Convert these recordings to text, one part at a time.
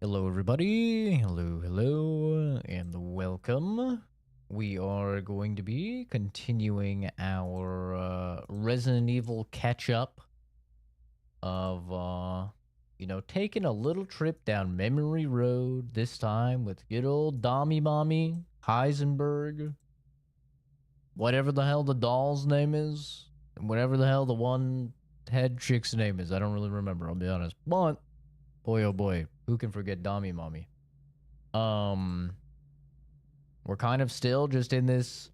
Hello, everybody. Hello, and welcome. We are going to be continuing our Resident Evil catch-up of, taking a little trip down memory road, this time with good old Dommy Mommy, Heisenberg, whatever the hell the doll's name is, and whatever the hell the one head chick's name is. I don't really remember, I'll be honest. But, boy oh boy, who can forget Dommy Mommy? We're kind of still just in this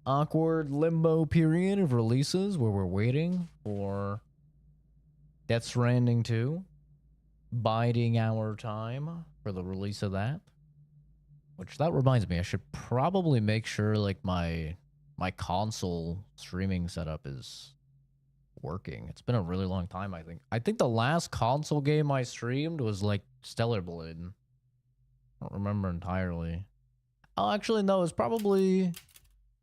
awkward limbo period of releases where we're waiting for Death Stranding 2, biding our time for the release of that. Which, that reminds me, I should probably make sure like my console streaming setup is working. It's been a really long time, I think. I think the last console game I streamed was like Stellar Blade. I don't remember entirely. Oh, actually, no, it's probably...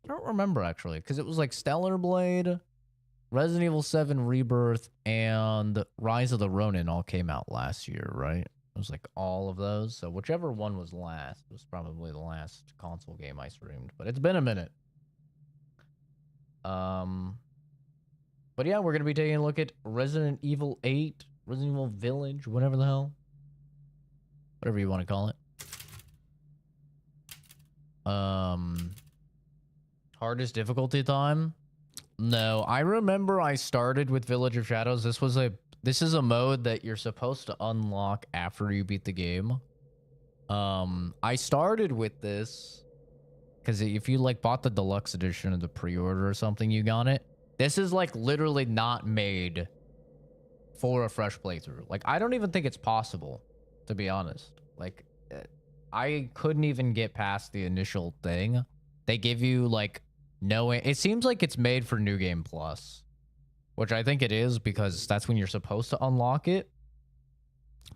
I don't remember, actually, because it was like Stellar Blade, Resident Evil 7 Rebirth, and Rise of the Ronin all came out last year, right? It was like all of those. So whichever one was last was probably the last console game I streamed. But it's been a minute. But yeah, we're going to be taking a look at Resident Evil 8, Resident Evil Village, whatever the hell. Whatever you want to call it. Hardest difficulty time? No, I remember I started with Village of Shadows. This is a mode that you're supposed to unlock after you beat the game. I started with this because if you like bought the deluxe edition of the pre-order or something, you got it. This is like literally not made for a fresh playthrough. Like, I don't even think it's possible, to be honest. Like, I couldn't even get past the initial thing. They give you like it seems like it's made for New Game Plus, which I think it is because that's when you're supposed to unlock it.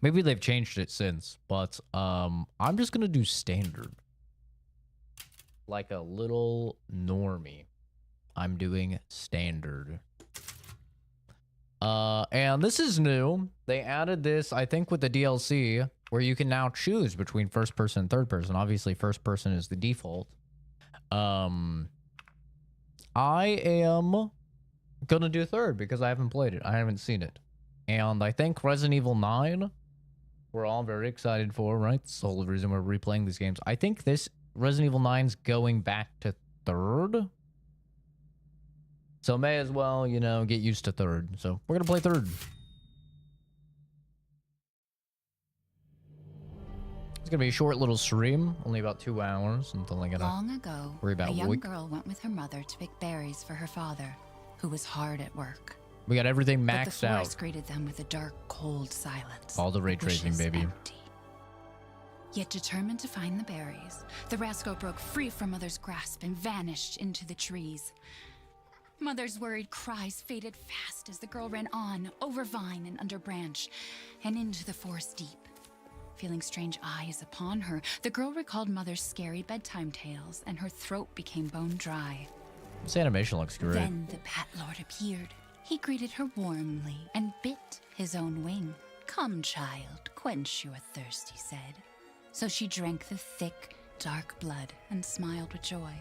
Maybe they've changed it since, but I'm just gonna do standard, like a little normie. I'm doing standard. And this is new. They added this, I think, with the DLC, where you can now choose between first person and third person. Obviously, first person is the default. I am gonna do third because I haven't played it. I haven't seen it. And I think Resident Evil 9, we're all very excited for, right? It's the whole reason we're replaying these games. I think this Resident Evil 9's going back to third. So may as well, you know, get used to third. So we're gonna play third. It's gonna be a short little stream, only about 2 hours until I gotta worry about a young girl went with her mother to pick berries for her father, who was hard at work. We got everything maxed but the forest out. Greeted them with a dark, cold silence. All the ray tracing, baby. Empty. Yet determined to find the berries, the rascal broke free from Mother's grasp and vanished into the trees. Mother's worried cries faded fast as the girl ran on, over vine and under branch, and into the forest deep. Feeling strange eyes upon her, the girl recalled Mother's scary bedtime tales, and her throat became bone dry. This animation looks great. Then the Bat Lord appeared. He greeted her warmly and bit his own wing. "Come, child, quench your thirst," he said. So she drank the thick, dark blood and smiled with joy.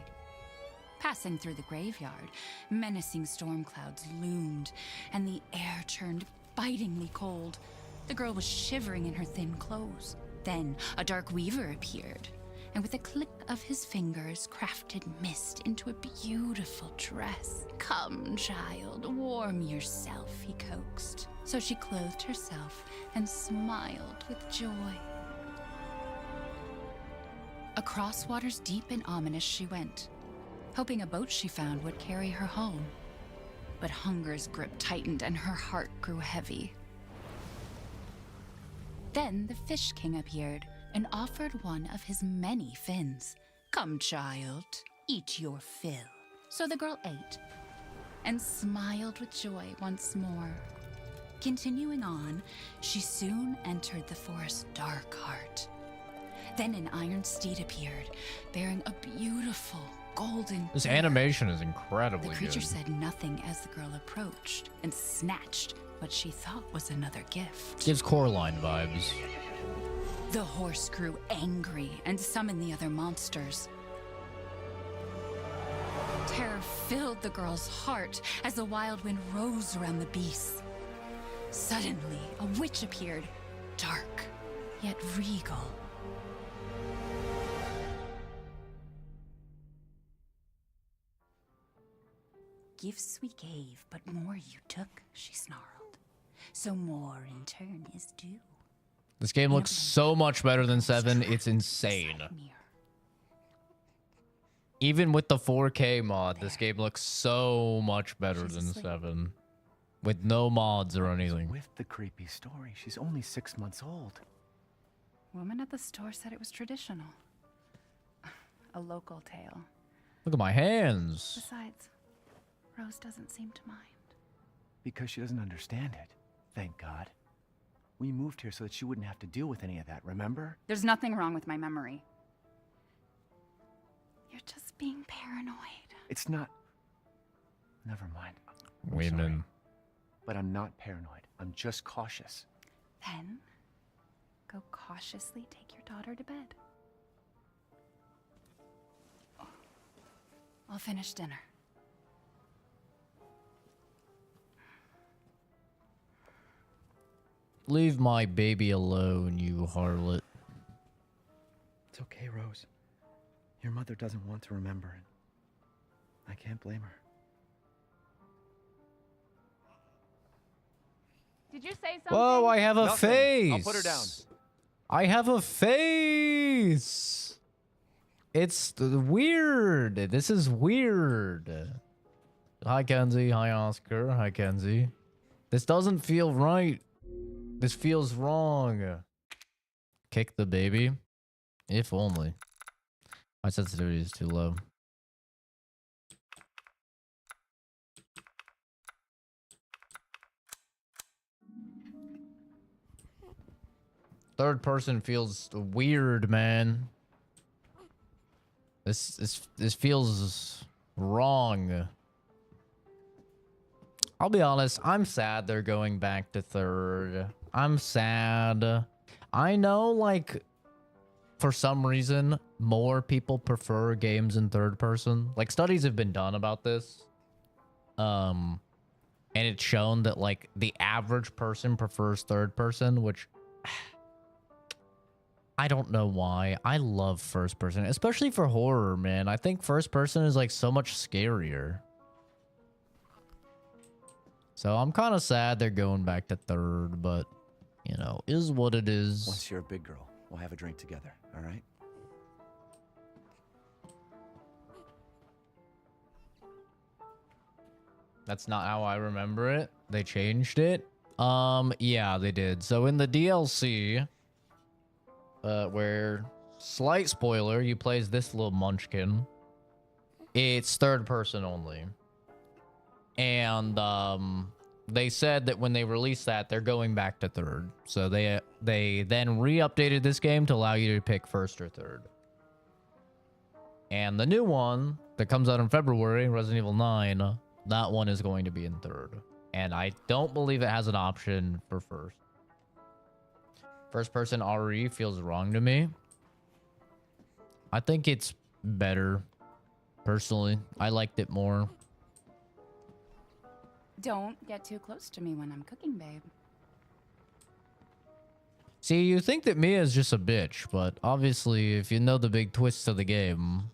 Passing through the graveyard, menacing storm clouds loomed, and the air turned bitingly cold. The girl was shivering in her thin clothes. Then a dark weaver appeared, and with a click of his fingers, crafted mist into a beautiful dress. "Come, child, warm yourself," he coaxed. So she clothed herself and smiled with joy. Across waters deep and ominous she went, hoping a boat she found would carry her home. But hunger's grip tightened and her heart grew heavy. Then the Fish King appeared and offered one of his many fins. "Come, child, eat your fill." So the girl ate and smiled with joy once more. Continuing on, she soon entered the forest's dark heart. Then an iron steed appeared, bearing a beautiful golden This bear. animation is incredibly The creature good. said nothing as the girl approached and snatched what she thought was another gift. Gives Coraline vibes. The horse grew angry and summoned the other monsters. Terror filled the girl's heart as the wild wind rose around the beasts. Suddenly, a witch appeared, dark, yet regal. Gifts we gave, but more you took, she snarled. So more in turn is due. This game looks so much better than 7. It's insane. Even with the 4K mod, this game looks so much better than 7. With no mods or anything. With the creepy story, she's only 6 months old. Woman at the store said it was traditional. A local tale. Look at my hands. Besides, Rose doesn't seem to mind. Because she doesn't understand it. Thank God. We moved here so that she wouldn't have to deal with any of that, remember? There's nothing wrong with my memory. You're just being paranoid. It's not... Never mind. Wait a minute. But I'm not paranoid. I'm just cautious. Then, go cautiously take your daughter to bed. I'll finish dinner. Leave my baby alone, you harlot. It's okay, Rose. Your mother doesn't want to remember it. I can't blame her. Did you say something? Whoa, I have a Nothing. face. I'll put her down. I have a face. It's weird. This is weird. Hi, Kenzie. Hi, Oscar. Hi, Kenzie. This doesn't feel right. This feels wrong. Kick the baby. If only. My sensitivity is too low. Third person feels weird, man. This feels wrong. I'll be honest, I'm sad they're going back to third. I'm sad. I know, like, for some reason, more people prefer games in third person. Like, studies have been done about this. And it's shown that, like, the average person prefers third person, which... I don't know why. I love first person, especially for horror, man. I think first person is, like, so much scarier. So I'm kind of sad they're going back to third, but, you know, is what it is. Once you're a big girl, we'll have a drink together, all right? That's not how I remember it. They changed it. Yeah, they did. So in the DLC, where, slight spoiler, you play as this little munchkin. It's third person only. And they said that when they released that, they're going back to third. So they then re-updated this game to allow you to pick first or third. And the new one that comes out in February, Resident Evil 9, that one is going to be in third. And I don't believe it has an option for first. First person RE feels wrong to me. I think it's better. Personally, I liked it more. Don't get too close to me when I'm cooking, babe. See, you think that Mia's just a bitch, but obviously, if you know the big twists of the game,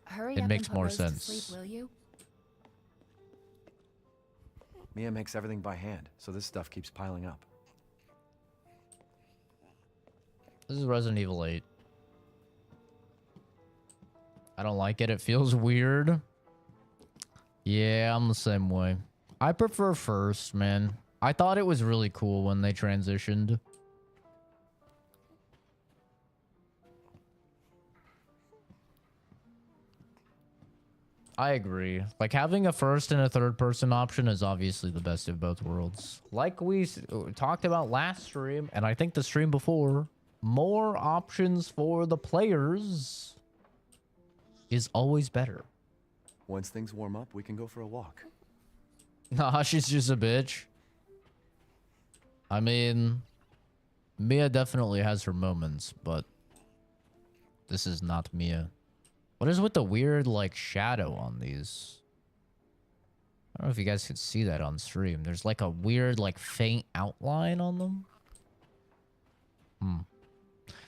Hurry it up makes and put more Rose sense. to sleep, will you? Mia makes everything by hand, so this stuff keeps piling up. This is Resident Evil 8. I don't like it. It feels weird. Yeah, I'm the same way. I prefer first, man. I thought it was really cool when they transitioned. I agree. Like, having a first and a third person option is obviously the best of both worlds. Like we talked about last stream, and I think the stream before, more options for the players is always better. Once things warm up, we can go for a walk. Nah, she's just a bitch. I mean, Mia definitely has her moments, but this is not Mia. What is with the weird, like, shadow on these? I don't know if you guys could see that on stream. There's like a weird, like, faint outline on them.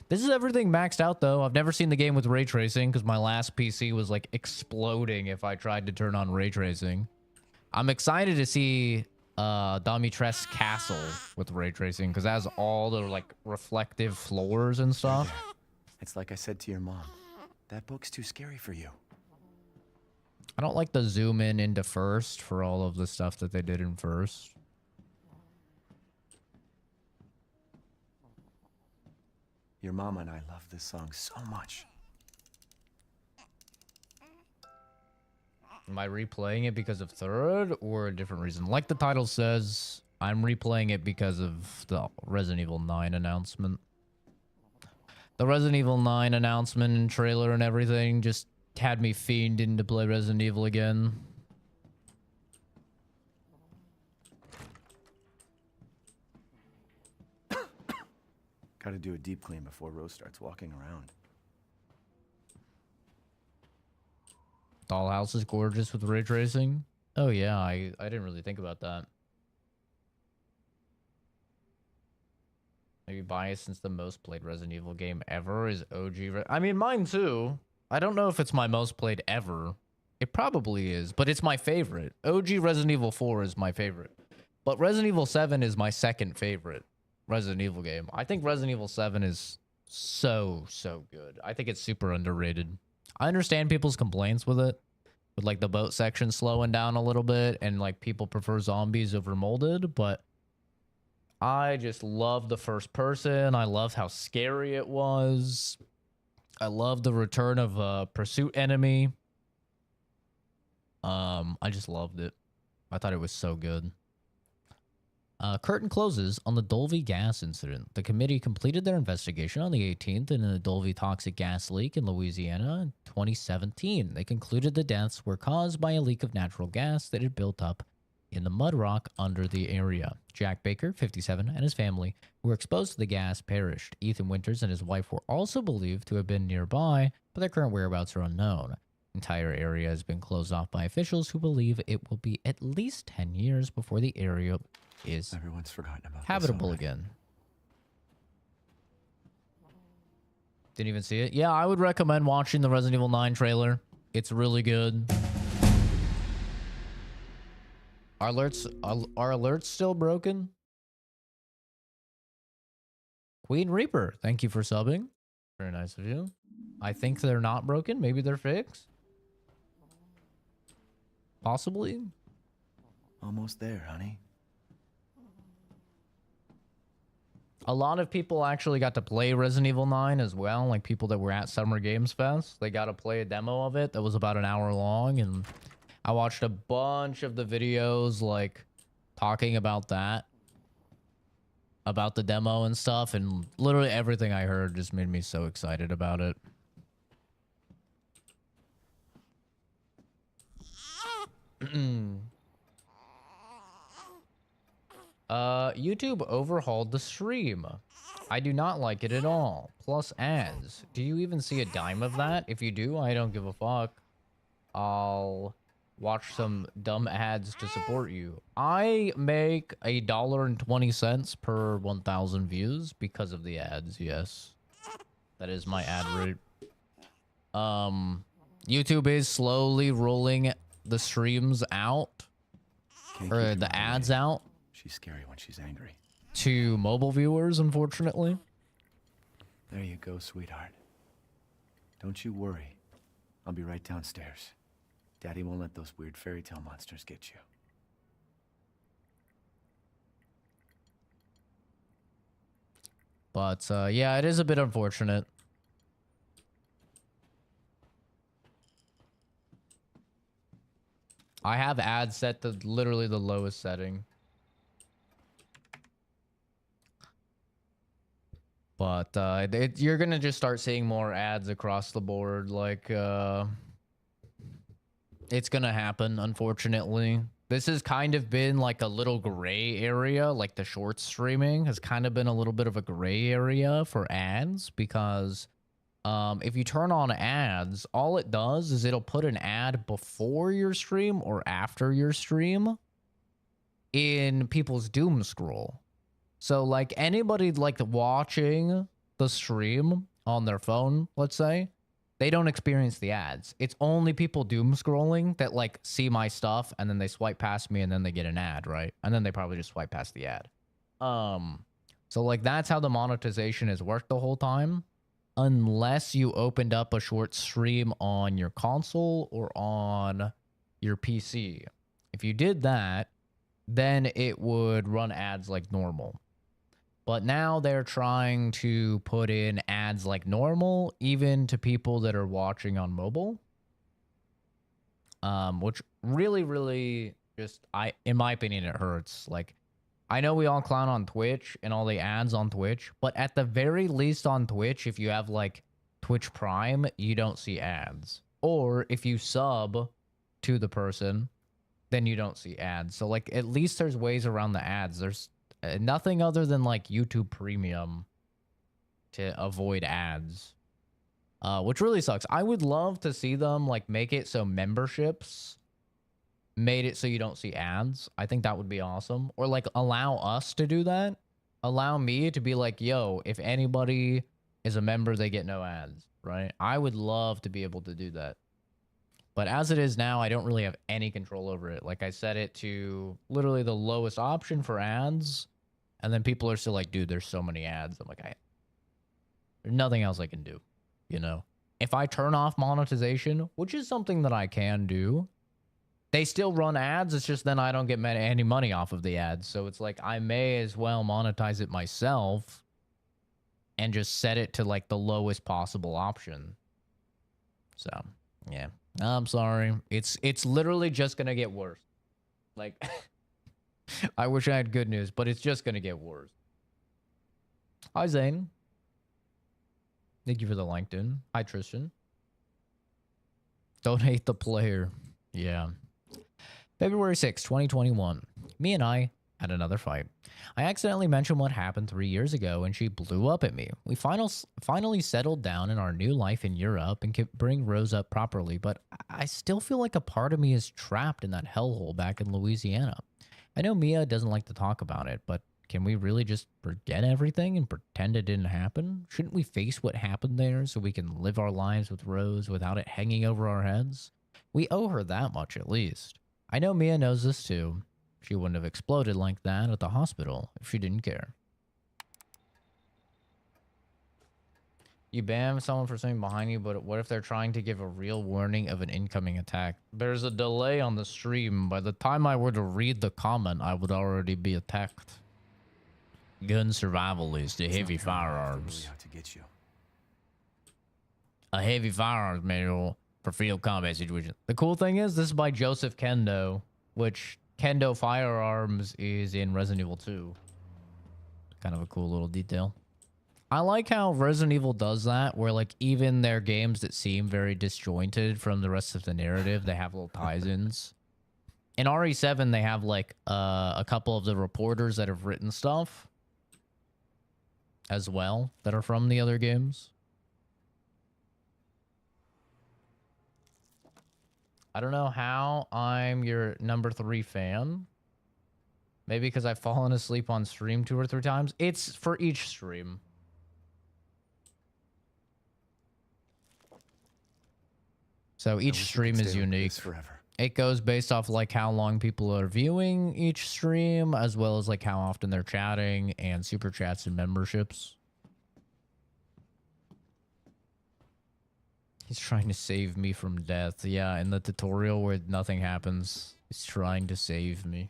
This is everything maxed out, though. I've never seen the game with ray tracing because my last PC was, like, exploding if I tried to turn on ray tracing. I'm excited to see Dimitrescu's castle with ray tracing because it has all the, like, reflective floors and stuff. It's like I said to your mom. That book's too scary for you. I don't like the zoom in into first for all of the stuff that they did in first. Your mama and I love this song so much. Am I replaying it because of third or a different reason? Like the title says, I'm replaying it because of the Resident Evil 9 announcement. The Resident Evil 9 announcement and trailer and everything just had me fiending to play Resident Evil again. Gotta do a deep clean before Rose starts walking around. Dollhouse is gorgeous with ray tracing. Oh yeah, I didn't really think about that. Maybe biased since the most played Resident Evil game ever is OG. I mean, mine too. I don't know if it's my most played ever. It probably is, but it's my favorite. OG Resident Evil 4 is my favorite. But Resident Evil 7 is my second favorite Resident Evil game. I think Resident Evil 7 is so good. I think it's super underrated. I understand people's complaints with it. With like the boat section slowing down a little bit and like people prefer zombies over molded, but I just love the first person. I love how scary it was. I love the return of a pursuit enemy. I just loved it. I thought it was so good. Curtain closes on the Dolby gas incident. The committee completed their investigation on the 18th in a Dolby toxic gas leak in Louisiana in 2017. They concluded the deaths were caused by a leak of natural gas that had built up in the mud rock under the area. Jack Baker, 57, and his family, who were exposed to the gas, perished. Ethan Winters and his wife were also believed to have been nearby, but their current whereabouts are unknown. The entire area has been closed off by officials who believe it will be at least 10 years before the area is Everyone's forgotten about habitable again. Didn't even see it. Yeah, I would recommend watching the Resident Evil 9 trailer. It's really good. Are alerts still broken? Queen Reaper, thank you for subbing. Very nice of you. I think they're not broken. Maybe they're fixed. Possibly. Almost there, honey. A lot of people actually got to play Resident Evil 9 as well. Like people that were at Summer Games Fest. They got to play a demo of it that was about an hour long. And I watched a bunch of the videos like talking about that. About the demo and stuff. And literally everything I heard just made me so excited about it. YouTube overhauled the stream. I do not like it at all. Plus ads. Do you even see a dime of that? If you do, I don't give a fuck. I'll watch some dumb ads to support you. I make $1.20 per 1,000 views because of the ads, yes. That is my ad rate. YouTube is slowly rolling the streams out. Or the ads out. She's scary when she's angry. To mobile viewers, unfortunately. There you go, sweetheart. Don't you worry. I'll be right downstairs. Daddy won't let those weird fairy tale monsters get you. But, yeah, it is a bit unfortunate. I have ads set to literally the lowest setting. But you're gonna just start seeing more ads across the board. Like, it's gonna happen, unfortunately. this has kind of been like a little gray area. Like the short streaming has kind of been a little bit of a gray area for ads because if you turn on ads, all it does is it'll put an ad before your stream or after your stream in people's doom scroll. So like anybody like watching the stream on their phone, let's say, they don't experience the ads. It's only people doom scrolling that like see my stuff and then they swipe past me and then they get an ad, right? And then they probably just swipe past the ad. So like that's how the monetization has worked the whole time. Unless you opened up a short stream on your console or on your PC. If you did that, then it would run ads like normal. But now they're trying to put in ads like normal, even to people that are watching on mobile. Which really just, in my opinion, it hurts. Like, I know we all clown on Twitch and all the ads on Twitch, but at the very least on Twitch, if you have like Twitch Prime, you don't see ads. Or if you sub to the person, then you don't see ads. So like at least there's ways around the ads. There's nothing other than like YouTube Premium to avoid ads. Which really sucks. I would love to see them like make it so memberships made it so you don't see ads. I think that would be awesome. Or like allow us to do that. Allow me to be like, yo, if anybody is a member, they get no ads, right? I would love to be able to do that. But as it is now, I don't really have any control over it. Like I set it to literally the lowest option for ads. And then people are still like, dude, there's so many ads. I'm like, there's nothing else I can do, you know? If I turn off monetization, which is something that I can do, they still run ads. It's just then I don't get any money off of the ads. So it's like I may as well monetize it myself and just set it to like the lowest possible option. So, yeah. I'm sorry. It's literally just going to get worse. Like, I wish I had good news, but it's just going to get worse. Hi, Zane. Thank you for the LinkedIn. Hi, Tristan. Don't hate the player. Yeah. February 6, 2021. Me and I had another fight. I accidentally mentioned what happened 3 years ago and she blew up at me. We finally settled down in our new life in Europe and could bring Rose up properly, but I still feel like a part of me is trapped in that hellhole back in Louisiana. I know Mia doesn't like to talk about it, but can we really just forget everything and pretend it didn't happen? Shouldn't we face what happened there so we can live our lives with Rose without it hanging over our heads? We owe her that much at least. I know Mia knows this too. She wouldn't have exploded like that at the hospital if she didn't care. You ban someone for something behind you, but what if they're trying to give a real warning of an incoming attack? There's a delay on the stream. By the time I were to read the comment, I would already be attacked. Gun survival is the heavy firearms. Out to get you. A heavy firearms manual for field combat situations. The cool thing is this is by Joseph Kendo, which Kendo Firearms is in Resident Evil 2. Kind of a cool little detail. I like how Resident Evil does that, where like even their games that seem very disjointed from the rest of the narrative, they have little ties-ins. In RE7, they have like a couple of the reporters that have written stuff as well that are from the other games. I don't know how I'm your number 3 fan. Maybe because I've fallen asleep on stream 2 or 3 times. It's for each stream. So each stream is unique. It goes based off like how long people are viewing each stream, as well as like how often they're chatting and super chats and memberships. He's trying to save me from death. Yeah, in the tutorial where nothing happens, he's trying to save me.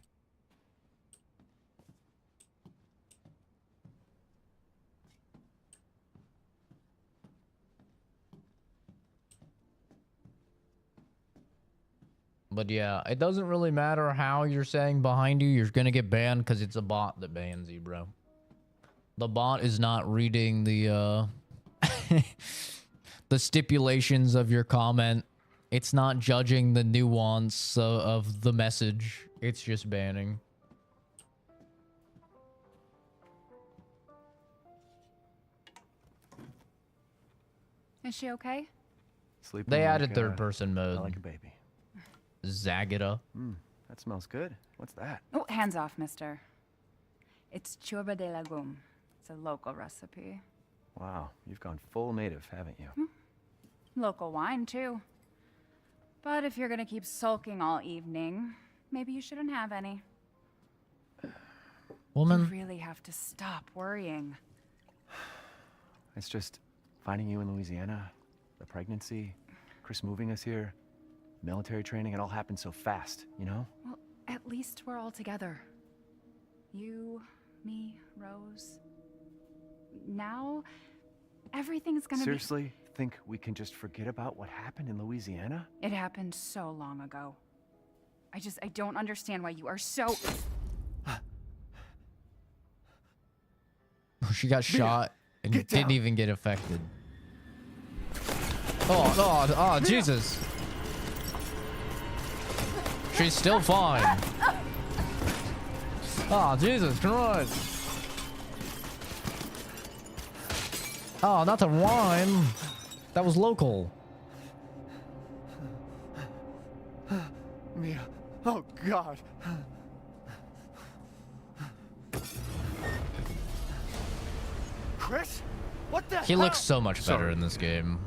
But yeah, it doesn't really matter how you're saying behind you. You're going to get banned because it's a bot that bans you, bro. The bot is not reading the the stipulations of your comment. It's not judging the nuance of the message. It's just banning. Is she okay? Sleeping They like added third-person mode. like a baby. Zagata. That smells good. What's that? Oh, hands off, mister. It's churba de legume. It's a local recipe. Wow, you've gone full native, haven't you? Local wine, too. But if you're gonna keep sulking all evening, maybe you shouldn't have any. Woman. You really have to stop worrying. It's just finding you in Louisiana, the pregnancy, Chris moving us here, military training, it all happened so fast, you know? Well, at least we're all together. You, me, Rose. Now, everything's gonna Seriously? Think we can just forget about what happened in Louisiana? It happened so long ago. I don't understand why you are so... She got shot and didn't even get affected. Oh, Jesus. She's still fine. Oh, Jesus Christ. Oh, not the wine. That was local. Mia. Oh, God. Chris? What the He hell? looks so much better in this game.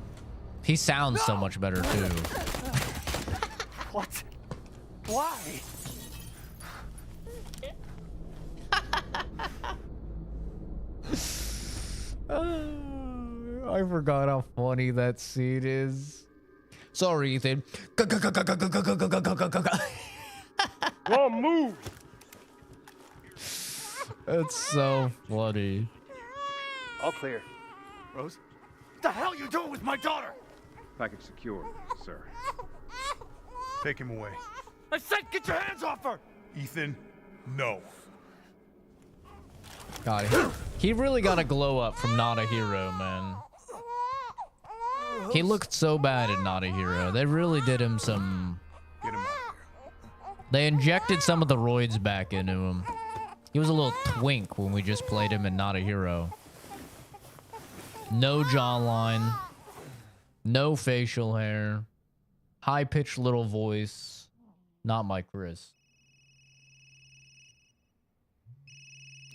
He sounds so much better too. What? Why? I forgot how funny that scene is. Sorry, Ethan. Whoa, move! It's so funny. All clear. Rose? What the hell are you doing with my daughter? Package secure, sir. Take him away. I said get your hands off her! Ethan, no. God, he really got a glow up from Not a Hero, man. He looked so bad in Not a Hero. They really did him some... Get him out of here. They injected some of the roids back into him. He was a little twink when we just played him in Not a Hero. No jawline. No facial hair. High-pitched little voice. Not my Chris.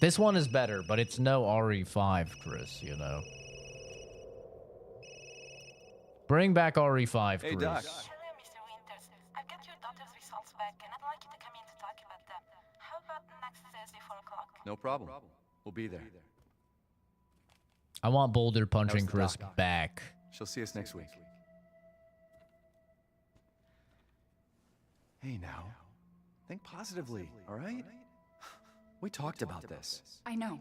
This one is better, but it's no RE5, Chris, you know. Bring back RE5, Chris. Hey, Doc. Hello, Mr. Winters. I've got your daughter's results back, and I'd like you to come in to talk about them. How about next Thursday, 4 o'clock? No problem. We'll be there. I want Boulder punching the Chris doc. back. She'll see us next week. Hey, now. Think positively, all right? We talked about this. I know.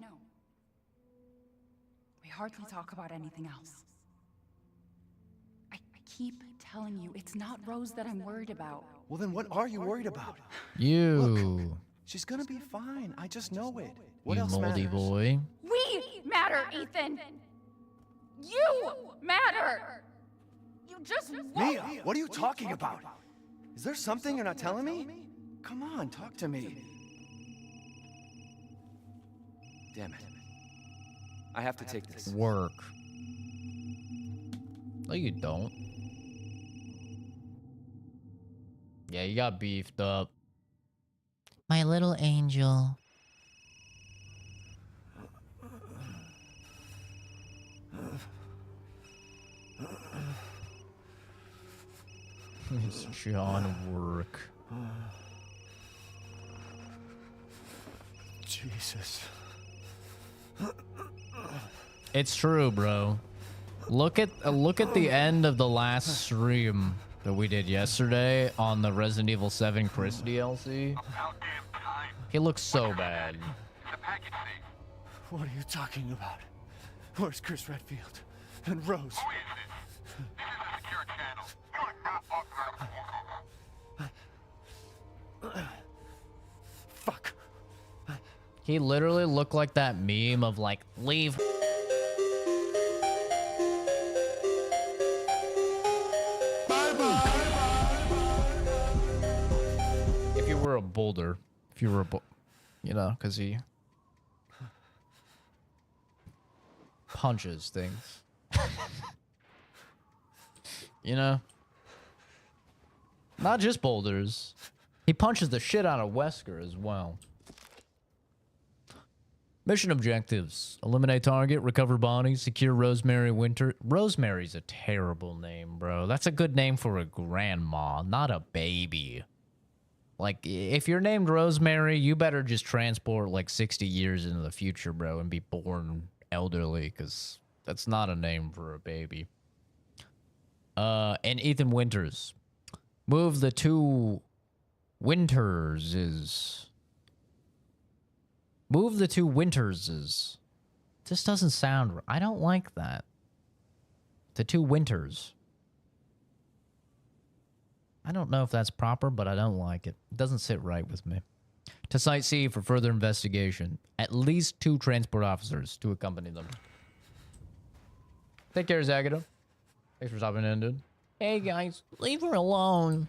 We hardly talk about anything else. I keep telling you, it's not Rose that I'm worried about. Well, then what are you worried about? You. She's gonna be fine. I just know it. What You else moldy matters? boy. We matter, Ethan! You matter! You just won't. Mia, what are you talking about? Is there something you're not telling me? Come on, talk to me. Damn it. I have to take this. Work. No, you don't. Yeah, you got beefed up. My little angel. It's John work. Jesus. It's true, bro. Look at the end of the last stream that we did yesterday on the Resident Evil 7 Chris DLC. He looks so bad. What are you talking about? Where's Chris Redfield? And Rose? Fuck. He literally looked like that meme of like, leave. If you were a Boulder Boulder. If you were, you know, because he punches things. You know? Not just boulders. He punches the shit out of Wesker as well. Mission objectives. Eliminate target, recover bodies, secure Rosemary Winter. Rosemary's a terrible name, bro. That's a good name for a grandma, not a baby. Like, if you're named Rosemary, you better just transport like 60 years into the future, bro, and be born elderly, because that's not a name for a baby. And Ethan Winters. Move the two Winterses. Move the two Winterses. This doesn't sound... I don't like that. The two Winters. I don't know if that's proper, but I don't like it. It doesn't sit right with me. To Site C for further investigation. At least 2 transport officers to accompany them. Take care, Zagata. Thanks for stopping in, dude. Hey, guys. Leave her alone.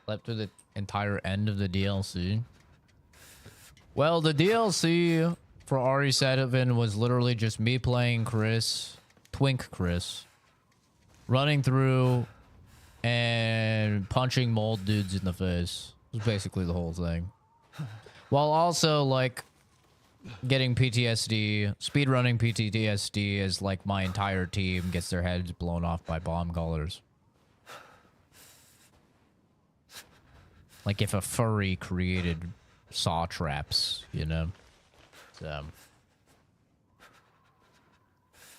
Slept through the entire end of the DLC. Well, the DLC for RE7 was literally just me playing Chris, Twink Chris, running through and punching mold dudes in the face. It was basically the whole thing. While also, like, getting PTSD, speedrunning PTSD as, like, my entire team gets their heads blown off by bomb callers. Like if a furry created saw traps, you know? So...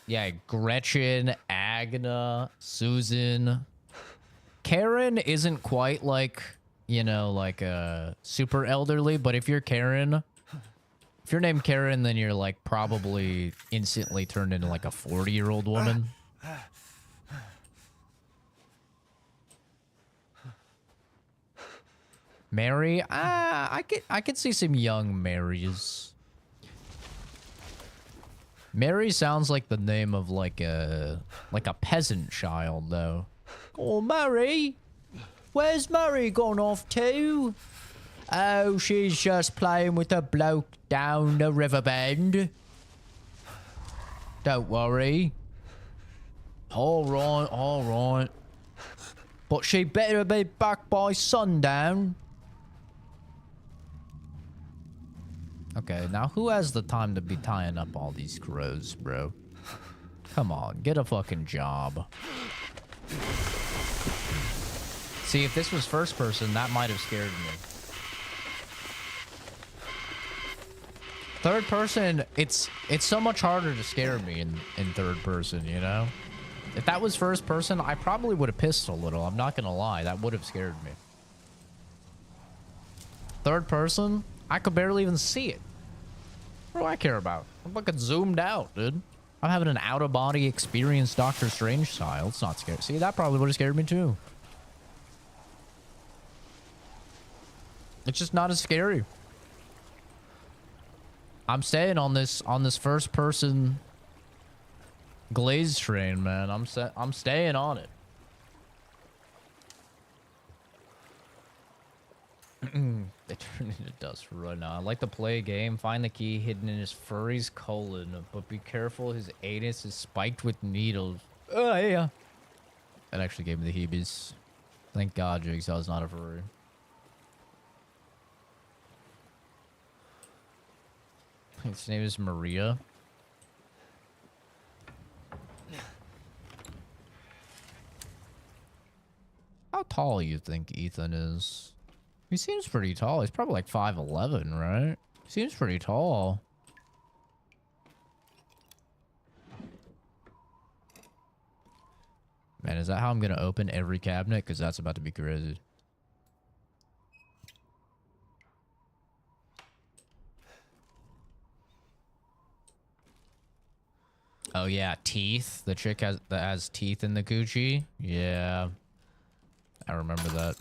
yeah, Gretchen, Agna, Susan. Karen isn't quite like, you know, like super elderly, but if you're Karen, if you're named Karen, then you're like probably instantly turned into like a 40-year-old woman. Mary, I could see some young Marys. Mary sounds like the name of like a peasant child, though. Oh, Mary, where's Mary gone off to? Oh, she's just playing with a bloke down the riverbend. Don't worry. All right, all right. But she better be back by sundown. Okay, now who has the time to be tying up all these crows, bro? Come on, get a fucking job. See, if this was first person, that might have scared me. Third person, it's so much harder to scare me in third person, you know? If that was first person, I probably would have pissed a little. I'm not gonna lie, that would have scared me. Third person, I could barely even see it. What do I care about? I'm fucking zoomed out, dude. I'm having an out-of-body experience Doctor Strange style. It's not scary. See, that probably would have scared me too. It's just not as scary. I'm staying on this first person glaze train, man. I'm staying on it. They turn into dust right now. I like to play a game, find the key hidden in his furry's colon, but be careful, his anus is spiked with needles. Oh, yeah. That actually gave me the heebies. Thank God Jigsaw's not a furry. His name is Maria. How tall do you think Ethan is? He seems pretty tall. He's probably like 5'11", right? Seems pretty tall. Man, is that how I'm going to open every cabinet? Because that's about to be crazy. Oh, yeah. Teeth. The chick that has teeth in the coochie. Yeah. I remember that.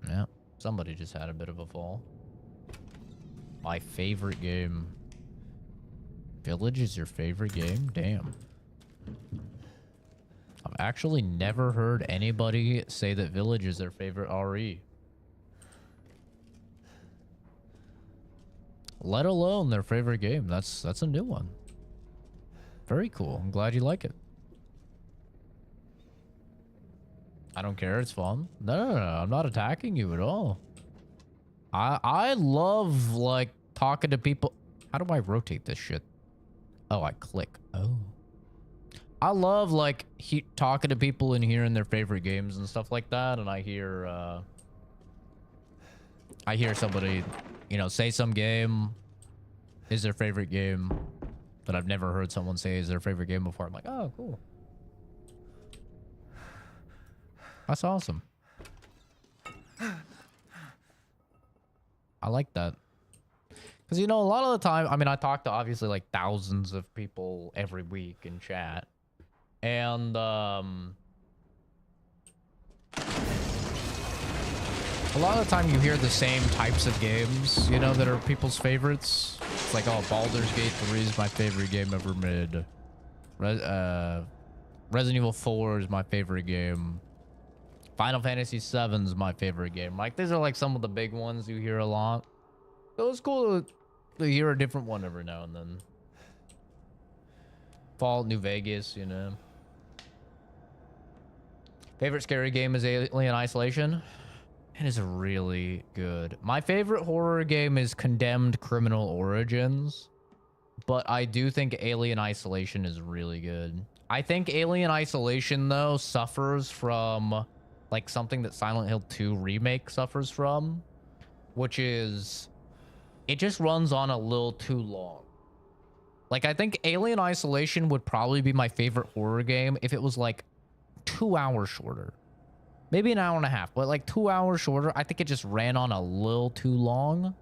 Yeah, somebody just had a bit of a fall. My favorite game. Village is your favorite game? Damn. actually never heard anybody say that Village is their favorite RE. Let alone their favorite game. That's a new one. Very cool. I'm glad you like it. I don't care. It's fun. No. I'm not attacking you at all. I love, like, talking to people. How do I rotate this shit? Oh, I click. Oh. I love, like, talking to people and hearing their favorite games and stuff like that. And I hear somebody, you know, say some game is their favorite game that I've never heard someone say is their favorite game before. I'm like, oh, cool. That's awesome. I like that. Because, you know, a lot of the time, I mean, I talk to obviously like thousands of people every week in chat. And, a lot of the time you hear the same types of games, you know, that are people's favorites. It's like, oh, Baldur's Gate 3 is my favorite game ever made. Resident Evil 4 is my favorite game. Final Fantasy 7 is my favorite game. Like, these are like some of the big ones you hear a lot. So it's cool to hear a different one every now and then. Fallout New Vegas, you know. Favorite scary game is Alien Isolation. It is really good. My favorite horror game is Condemned Criminal Origins. But I do think Alien Isolation is really good. I think Alien Isolation, though, suffers from like something that Silent Hill 2 Remake suffers from. Which is, it just runs on a little too long. Like, I think Alien Isolation would probably be my favorite horror game if it was like 2 hours shorter. Maybe an hour and a half, but like 2 hours shorter. I think it just ran on a little too long.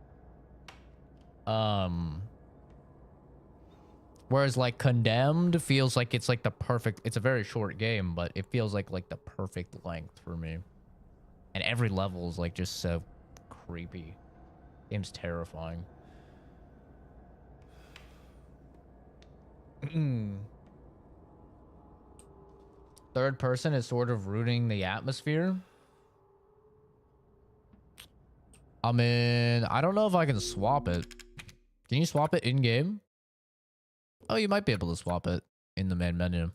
Whereas like Condemned feels like it's like the perfect, it's a very short game, but it feels like the perfect length for me. And every level is like just so creepy. Game's terrifying. Third person is sort of rooting the atmosphere. I mean, I don't know if I can swap it. Can you swap it in game? Oh, you might be able to swap it in the main menu.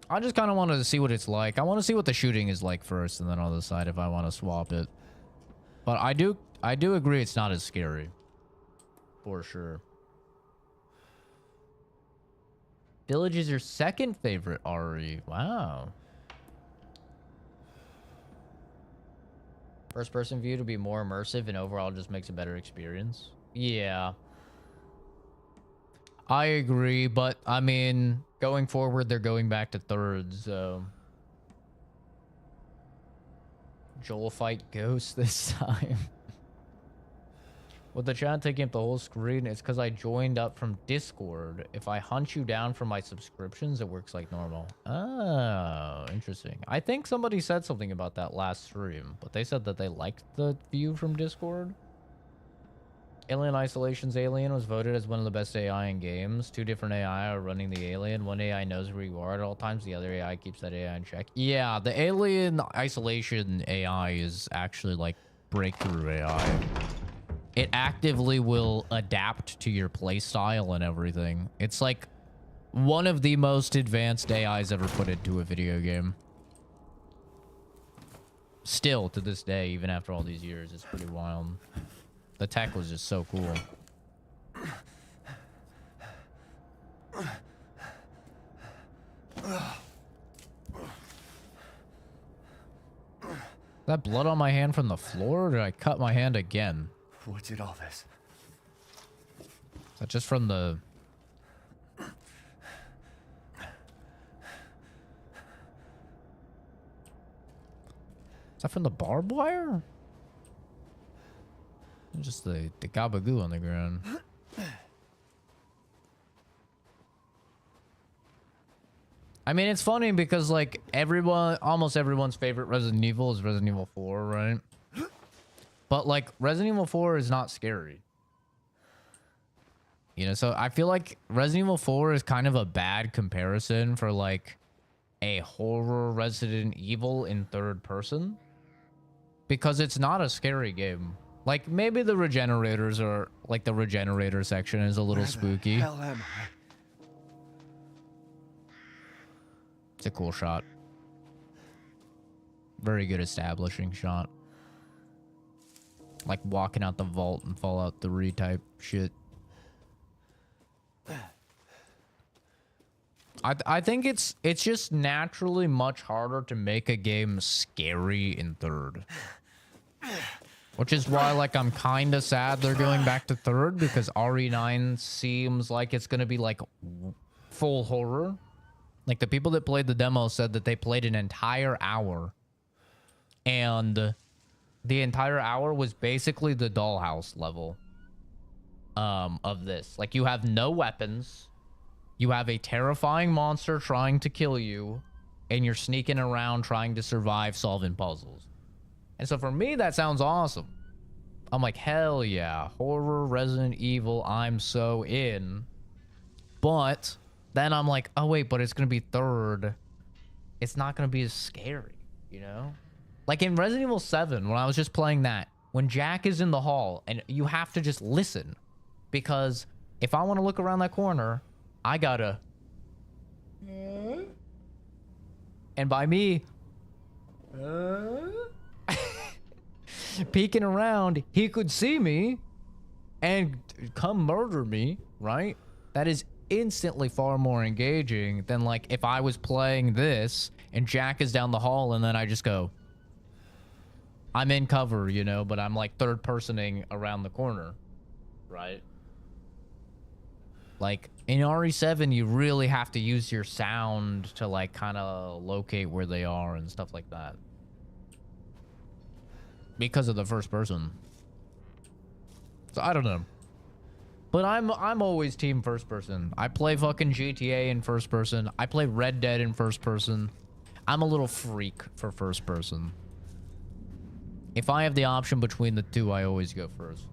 I just kind of wanted to see what it's like. I want to see what the shooting is like first, and then I'll decide if I want to swap it. But I do agree it's not as scary. For sure. Village is your second favorite RE. Wow. First person view to be more immersive and overall just makes a better experience. Yeah. I agree, but I mean, going forward, they're going back to thirds, so. Joel fight ghosts this time. With the chat taking up the whole screen, it's because I joined up from Discord. If I hunt you down for my subscriptions, it works like normal. Oh, interesting. I think somebody said something about that last stream, but they said that they liked the view from Discord. Alien Isolation's Alien was voted as one of the best AI in games. 2 different AI are running the Alien. One AI knows where you are at all times. The other AI keeps that AI in check. Yeah, the Alien Isolation AI is actually like breakthrough AI. It actively will adapt to your playstyle and everything. It's like one of the most advanced AIs ever put into a video game. Still, to this day, even after all these years, it's pretty wild. The tech was just so cool. Is that blood on my hand from the floor, or did I cut my hand again? What did all this? Is that just from the... Is that from the barbed wire? Just the gabagoo on the ground. I mean, it's funny because like almost everyone's favorite Resident Evil is Resident Evil 4, right? But like Resident Evil 4 is not scary. You know, so I feel like Resident Evil 4 is kind of a bad comparison for like a horror Resident Evil in third person, because it's not a scary game. Like maybe the regenerators are like the regenerator section is a little Where spooky. the hell am I? It's a cool shot. Very good establishing shot. Like walking out the vault and Fallout 3 type shit. I think it's just naturally much harder to make a game scary in third. Which is why like I'm kind of sad they're going back to third, because RE9 seems like it's going to be like full horror. Like the people that played the demo said that they played an entire hour, and the entire hour was basically the dollhouse level of this. Like you have no weapons. You have a terrifying monster trying to kill you, and you're sneaking around trying to survive solving puzzles. And so for me, that sounds awesome. I'm like, hell yeah, horror Resident Evil, I'm so in. But then I'm like, oh wait, but it's going to be third. It's not going to be as scary, you know? Like in Resident Evil 7, when I was just playing that, when Jack is in the hall, and you have to just listen, because if I want to look around that corner, I gotta. And by me peeking around, he could see me and come murder me, right? That is instantly far more engaging than like if I was playing this and Jack is down the hall and then I just go, I'm in cover, you know, but I'm like third personing around the corner, right? Like in RE7, you really have to use your sound to like kind of locate where they are and stuff like that, because of the first person. So I don't know, but I'm always team first person. I play fucking GTA in first person. I play Red Dead in first person. I'm a little freak for first person. If I have the option between the two, I always go first.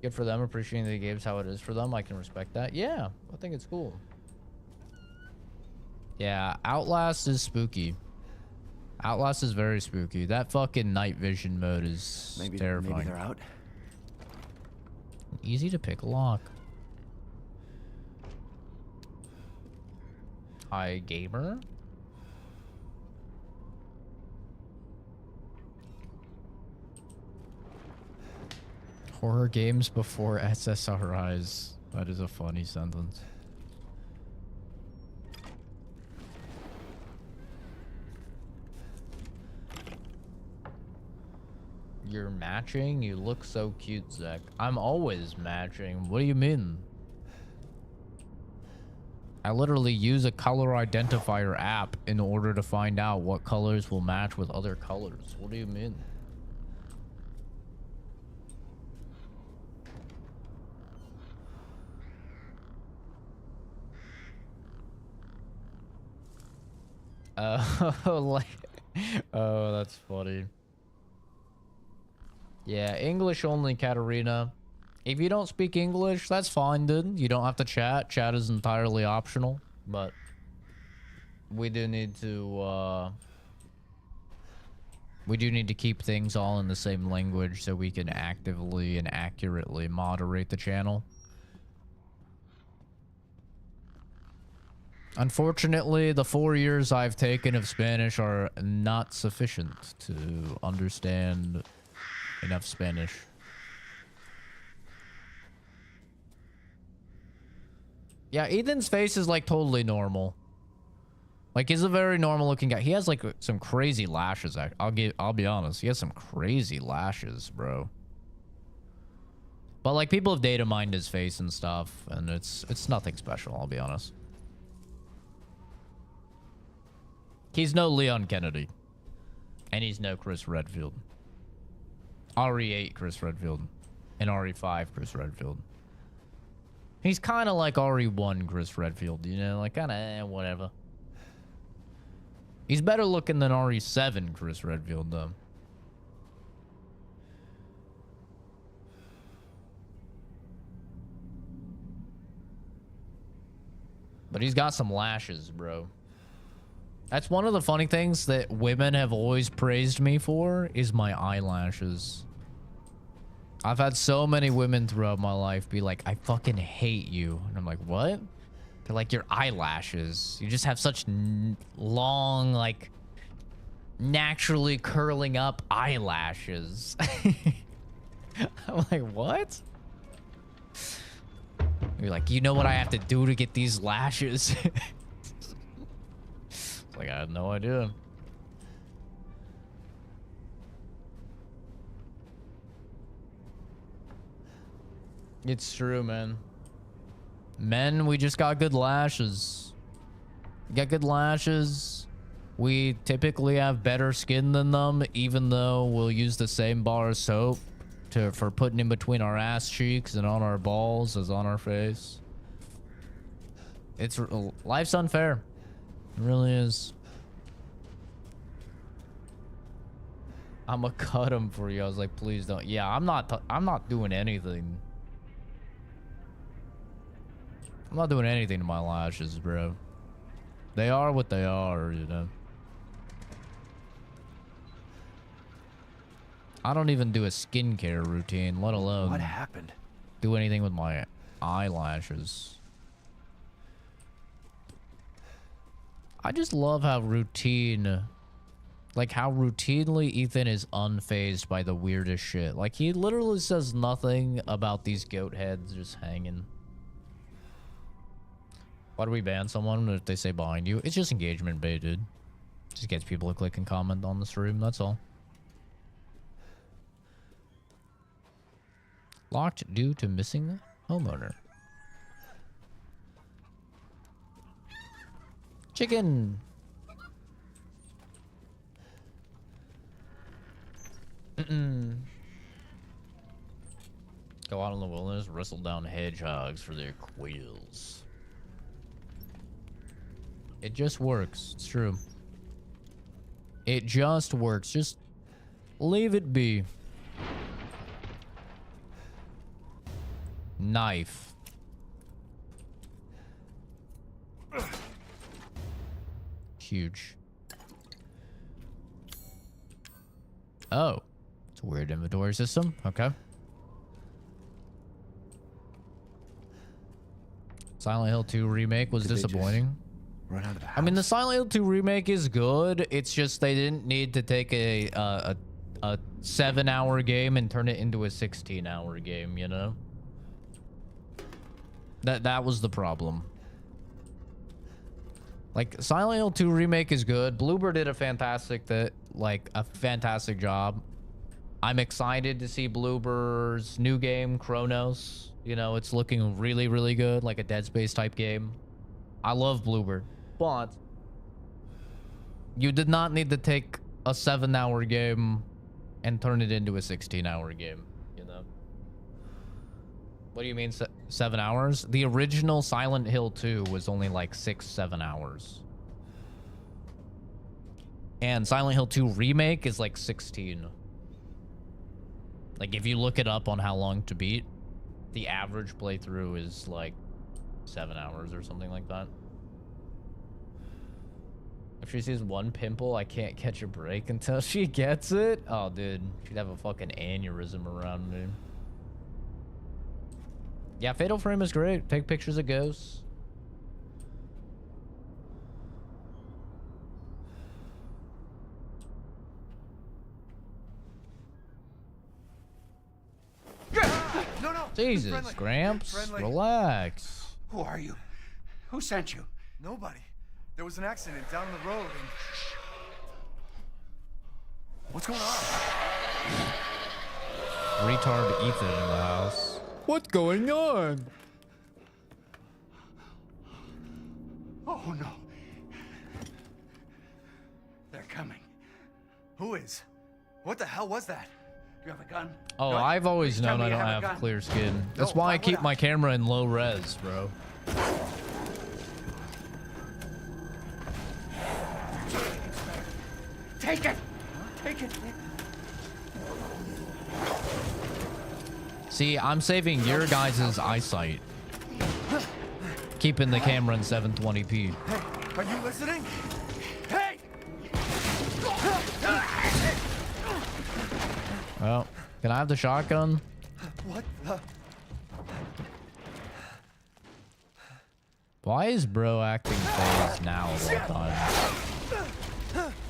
Good for them, appreciating the games how it is for them. I can respect that. Yeah, I think it's cool. Yeah, Outlast is spooky. Outlast is very spooky. That fucking night vision mode is terrifying. Maybe they're out. Easy to pick lock. Hi, gamer. Horror games before SSRIs. That is a funny sentence. You're matching? You look so cute, Zach. I'm always matching. What do you mean? I literally use a color identifier app in order to find out what colors will match with other colors. What do you mean? Like, oh, that's funny. Yeah, English only, Katarina. If you don't speak English, that's fine, dude. You don't have to chat. Chat is entirely optional, but we do need to keep things all in the same language so we can actively and accurately moderate the channel. Unfortunately, the 4 years I've taken of Spanish are not sufficient to understand enough Spanish. Yeah, Ethan's face is like totally normal. Like he's a very normal looking guy. He has like some crazy lashes. I'll be honest. He has some crazy lashes, bro. But like people have data mined his face and stuff, and it's nothing special, I'll be honest. He's no Leon Kennedy. And he's no Chris Redfield. RE8 Chris Redfield. And RE5 Chris Redfield. He's kind of like RE1 Chris Redfield, you know? Like, kind of, whatever. He's better looking than RE7 Chris Redfield, though. But he's got some lashes, bro. That's one of the funny things that women have always praised me for is my eyelashes. I've had so many women throughout my life be like, I fucking hate you. And I'm like, what? They're like, your eyelashes. You just have such long, like, naturally curling up eyelashes. I'm like, what? You're like, you know what I have to do to get these lashes? It's like, I had no idea. It's true, man. Men, we just got good lashes. We got good lashes. We typically have better skin than them, even though we'll use the same bar of soap for putting in between our ass cheeks and on our balls as on our face. It's life's unfair. It really is. I'm gonna cut them for you. I was like, please don't. Yeah, I'm not doing anything. I'm not doing anything to my lashes, bro. They are what they are, you know. I don't even do a skincare routine, let alone What happened? do anything with my eyelashes. I just love how routinely Ethan is unfazed by the weirdest shit. Like, he literally says nothing about these goat heads just hanging. Why do we ban someone if they say behind you? It's just engagement bait, dude. Just gets people to click and comment on the stream, that's all. Locked due to missing homeowner. Chicken. Go out in the wilderness, wrestle down hedgehogs for their quills. It just works. It's true. It just works. Just leave it be. Knife. Huge. Oh. It's a weird inventory system. Okay. Silent Hill 2 remake was disappointing. Run out of the house. I mean, the Silent Hill 2 remake is good. It's just they didn't need to take a 7-hour game and turn it into a 16-hour game, you know? That was the problem. Like, Silent Hill 2 remake is good. Bloober did a fantastic job. I'm excited to see Bloober's new game, Chronos. You know, it's looking really, really good, like a Dead Space type game. I love Bloober, but you did not need to take a 7-hour game and turn it into a 16-hour game, you know? What do you mean 7 hours? The original Silent Hill 2 was only like 6-7 hours. And Silent Hill 2 remake is like 16. Like, if you look it up on how long to beat, the average playthrough is like 7 hours or something like that. If she sees one pimple, I can't catch a break until she gets it. Oh, dude. She'd have a fucking aneurysm around me. Yeah, Fatal Frame is great. Take pictures of ghosts. No. Jesus, Friendly. Gramps. Friendly. Relax. Who are you? Who sent you? Nobody. There was an accident down the road and... What's going on? Retard Ethan in the house. What's going on? Oh no. They're coming. Who is? What the hell was that? Do you have a gun? Oh, No, I've always please tell known me I you don't have a have gun. clear skin. That's No, why why I would keep I? my camera in low res, bro. Take it! Take it! See, I'm saving your guys' eyesight. keeping the camera in 720p. Hey, are you listening? Hey! Well, can I have the shotgun? What the? Why is bro acting phased now all the time?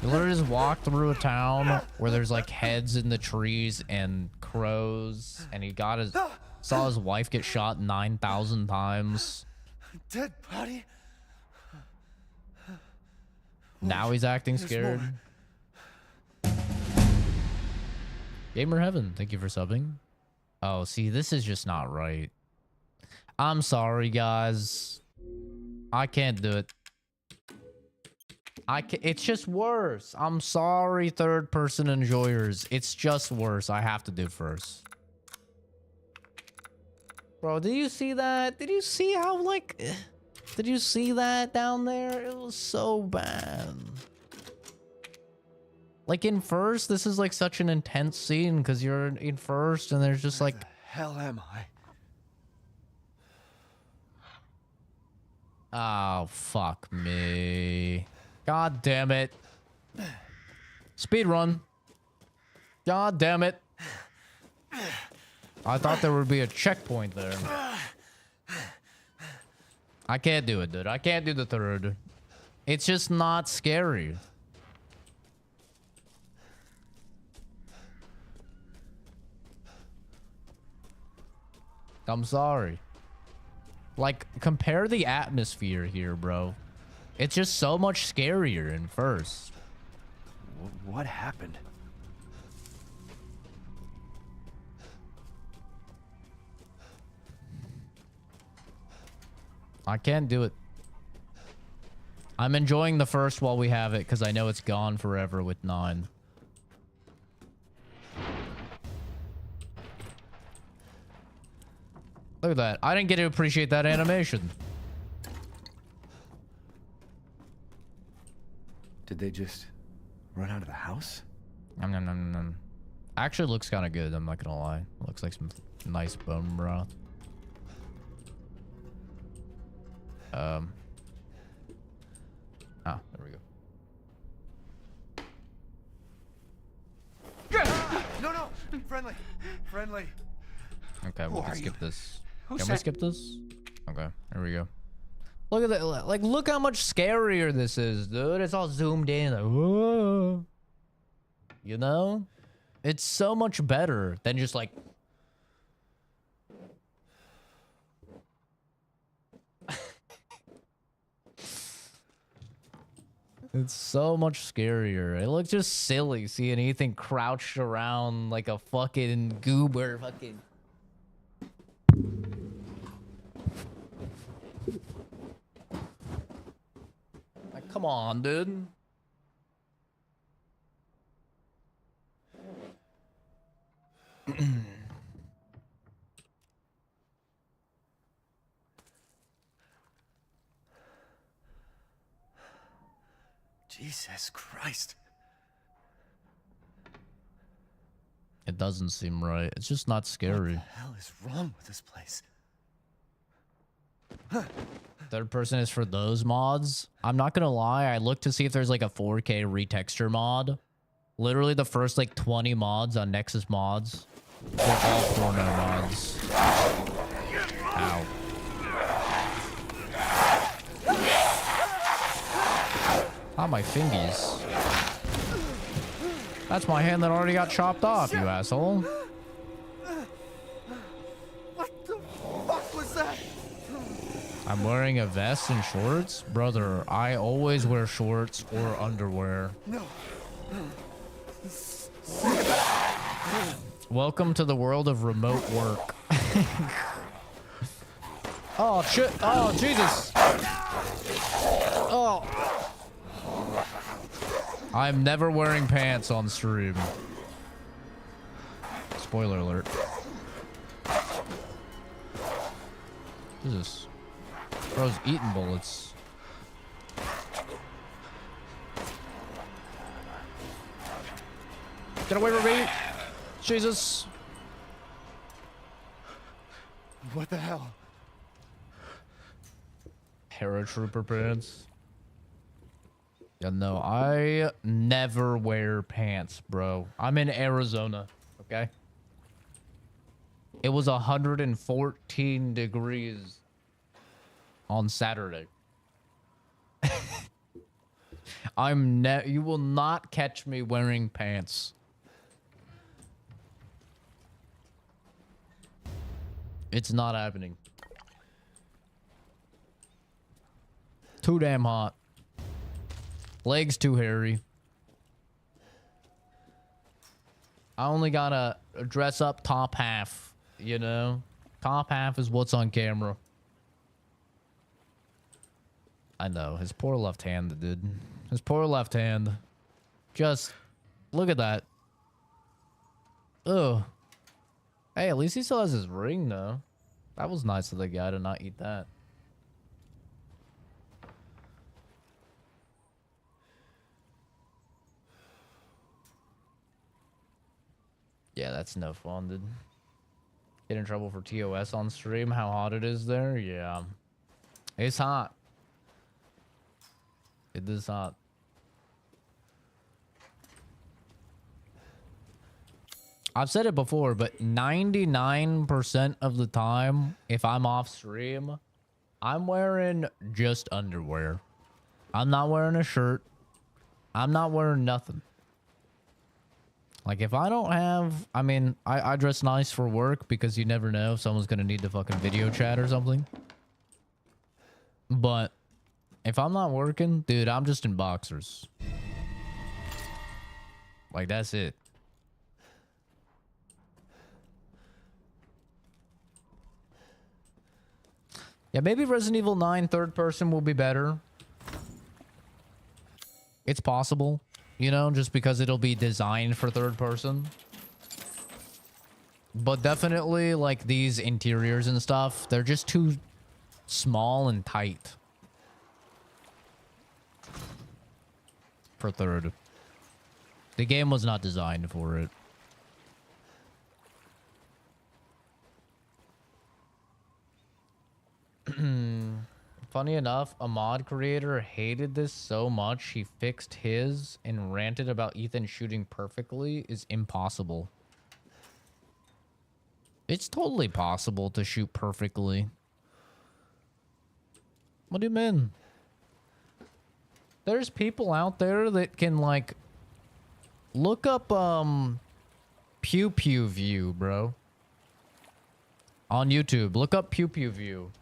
He literally just walked through a town where there's like heads in the trees and crows, and he saw his wife get shot 9,000 times. Dead body? Now he's acting There's scared. more. Gamer Heaven, thank you for subbing. Oh, see, this is just not right. I'm sorry, guys. I can't do it. It's just worse. I'm sorry, third-person enjoyers. It's just worse. I have to do first. Bro, did you see that? Did you see how, like... Did you see that down there? It was so bad. Like, in first, this is, like, such an intense scene because you're in first and there's just, like... Where the hell am I? Oh, fuck me. God damn it. Speed run. God damn it. I thought there would be a checkpoint there. I can't do it, dude. I can't do the third. It's just not scary. I'm sorry. Like, compare the atmosphere here, bro. It's just so much scarier in first. What happened? I can't do it. I'm enjoying the first while we have it because I know it's gone forever with 9. Look at that. I didn't get to appreciate that animation. Did they just run out of the house? Nom, nom, nom, nom. Actually looks kind of good, I'm not gonna lie. Looks like some nice bone broth. Ah, there we go. No, friendly. Okay, we Who can are skip you? this. Who Can we sent- skip this? Okay, here we go. Look at that. Like, look how much scarier this is, dude. It's all zoomed in. Like, whoa. You know? It's so much better than just like... It's so much scarier. It looks just silly seeing Ethan crouched around like a fucking goober. Fucking... Like, come on, dude. Jesus Christ. It doesn't seem right. It's just not scary. What the hell is wrong with this place? Third person is for those mods. I'm not gonna lie, I looked to see if there's like a 4K retexture mod. Literally the first like 20 mods on Nexus mods were all porno mods. Ow. Ah, my fingies. That's my hand that already got chopped off, you asshole. What the fuck was that? I'm wearing a vest and shorts? Brother, I always wear shorts or underwear. No. Welcome to the world of remote work. Oh, shit. Oh, Jesus. Oh. I'm never wearing pants on stream. Spoiler alert. Jesus. Bro's eating bullets. Get away from me! Jesus! What the hell? Paratrooper pants. Yeah, no, I never wear pants, bro. I'm in Arizona, okay? It was 114 degrees on Saturday. You will not catch me wearing pants. It's not happening. Too damn hot. Legs too hairy. I only gotta dress up top half, you know? Top half is what's on camera. I know, his poor left hand, dude. His poor left hand. Just, look at that. Ugh. Hey, at least he still has his ring, though. That was nice of the guy to not eat that. Yeah, that's no fun, dude. Get in trouble for TOS on stream. How hot it is there? Yeah. It's hot. It is hot. I've said it before, but 99% of the time, if I'm off stream, I'm wearing just underwear. I'm not wearing a shirt. I'm not wearing nothing. Like, if I don't have... I mean, I dress nice for work because you never know if someone's going to need to fucking video chat or something. But if I'm not working, dude, I'm just in boxers. Like, that's it. Yeah, maybe Resident Evil 9 third person will be better. It's possible, you know, just because it'll be designed for third person. But definitely, like, these interiors and stuff, they're just too small and tight for third. The game was not designed for it. Funny enough, a mod creator hated this so much he fixed his and ranted about Ethan shooting perfectly is impossible. It's totally possible to shoot perfectly. What do you mean? There's people out there that can, like, look up pew pew view, bro. On YouTube, look up pew pew view.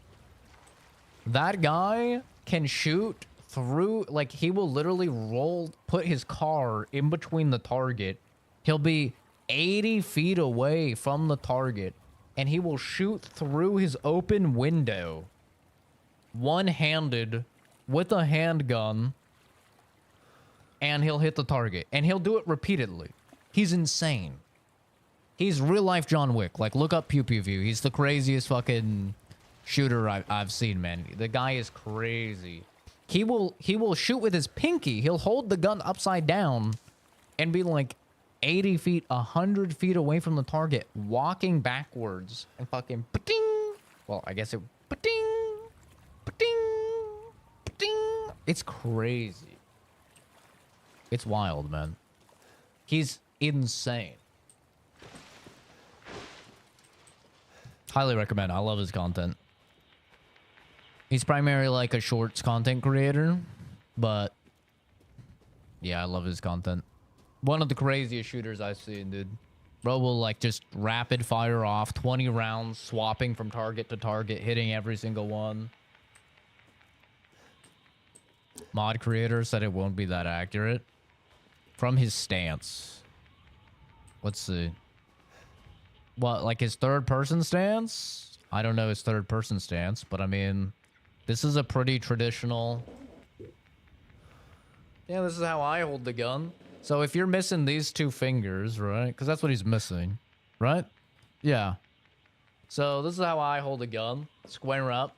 That guy can shoot through, like, he will literally put his car in between the target. He'll be 80 feet away from the target, and he will shoot through his open window, one-handed, with a handgun, and he'll hit the target. And he'll do it repeatedly. He's insane. He's real-life John Wick. Like, look up Pew Pew View. He's the craziest fucking shooter I've seen, man. The guy is crazy. He will shoot with his pinky. He'll hold the gun upside down and be like 80 feet, 100 feet away from the target, walking backwards and fucking pa-ding. Well, I guess it pa-ding, pa-ding, pa-ding. It's crazy. It's wild, man. He's insane. Highly recommend. I love his content. He's primarily like a shorts content creator, but yeah, I love his content. One of the craziest shooters I've seen, dude. Bro will like just rapid fire off 20 rounds, swapping from target to target, hitting every single one. Mod creator said it won't be that accurate. From his stance. Let's see. What, like his third person stance? I don't know his third person stance, but I mean, this is a pretty traditional... Yeah, this is how I hold the gun. So if you're missing these two fingers, right? Because that's what he's missing, right? Yeah. So this is how I hold a gun. Square up,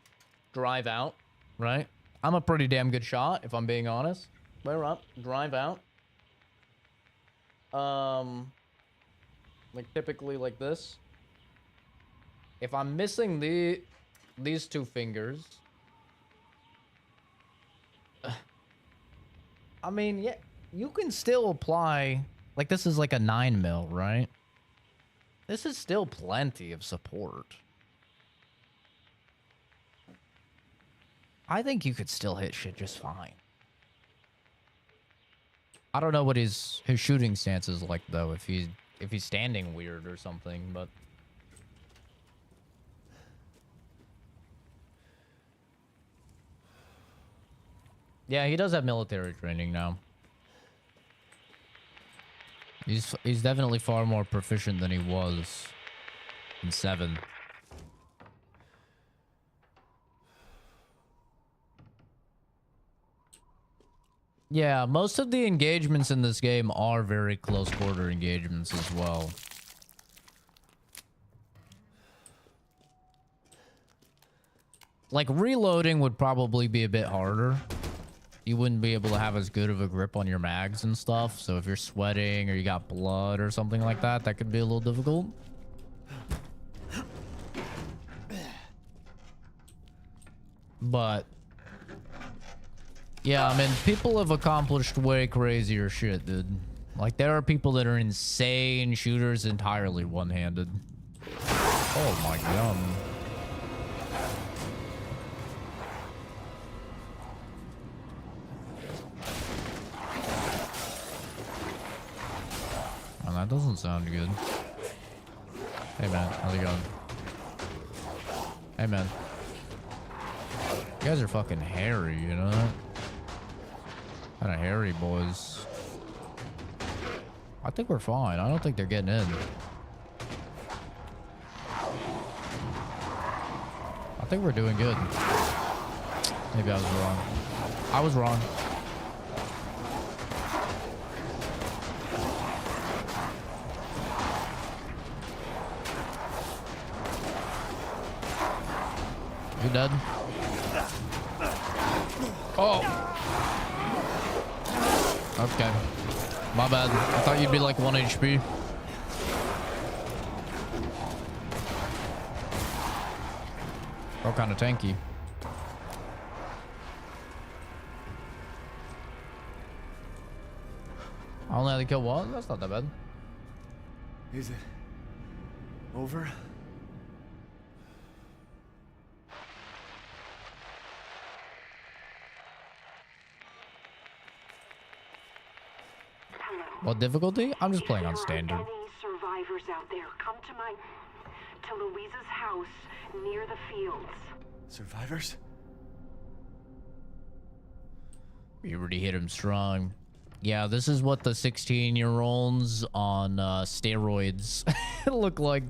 drive out, right? I'm a pretty damn good shot, if I'm being honest. Square up, drive out. Like typically like this. If I'm missing these two fingers, I mean, yeah, you can still apply. Like, this is like a 9 mil, right? This is still plenty of support. I think you could still hit shit just fine. I don't know what his shooting stance is like though, if he's standing weird or something, but yeah, he does have military training now. He's definitely far more proficient than he was in 7. Yeah, most of the engagements in this game are very close quarter engagements as well. Like, reloading would probably be a bit harder. You wouldn't be able to have as good of a grip on your mags and stuff. So if you're sweating or you got blood or something like that, that could be a little difficult. But yeah, I mean, people have accomplished way crazier shit, dude. Like, there are people that are insane shooters entirely one-handed. Oh my god. Oh, that doesn't sound good. Hey man, how's it going? Hey man. You guys are fucking hairy, you know that? Kind of hairy boys. I think we're fine. I don't think they're getting in. I think we're doing good. Maybe I was wrong. I was wrong. You dead? Oh. Okay. My bad. I thought you'd be like 1 HP. Oh, kind of tanky. I only had to kill one? That's not that bad. Is it over? What difficulty? I'm just playing on standard. Any survivors out there, come to Luiza's house near the fields. Survivors? You already hit him strong. Yeah, this is what the 16-year-olds on steroids look like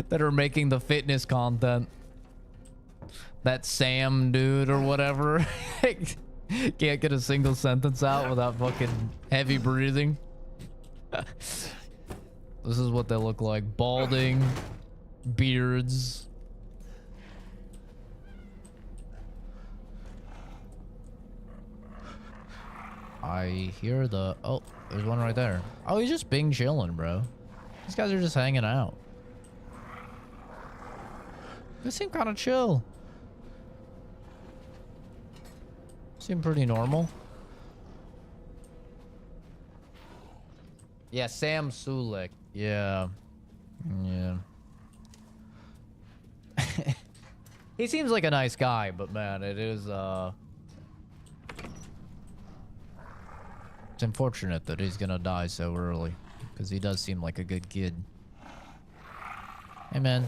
that are making the fitness content. That Sam dude or whatever can't get a single sentence out without fucking heavy breathing. This is what they look like. Balding, beards. I hear the... Oh, there's one right there. Oh, he's just being chilling, bro. These guys are just hanging out. They seem kind of chill. Seem pretty normal. Yeah, Sam Sulek. Yeah. Yeah. He seems like a nice guy, but man, it is, it's unfortunate that he's gonna die so early, because he does seem like a good kid. Hey, man.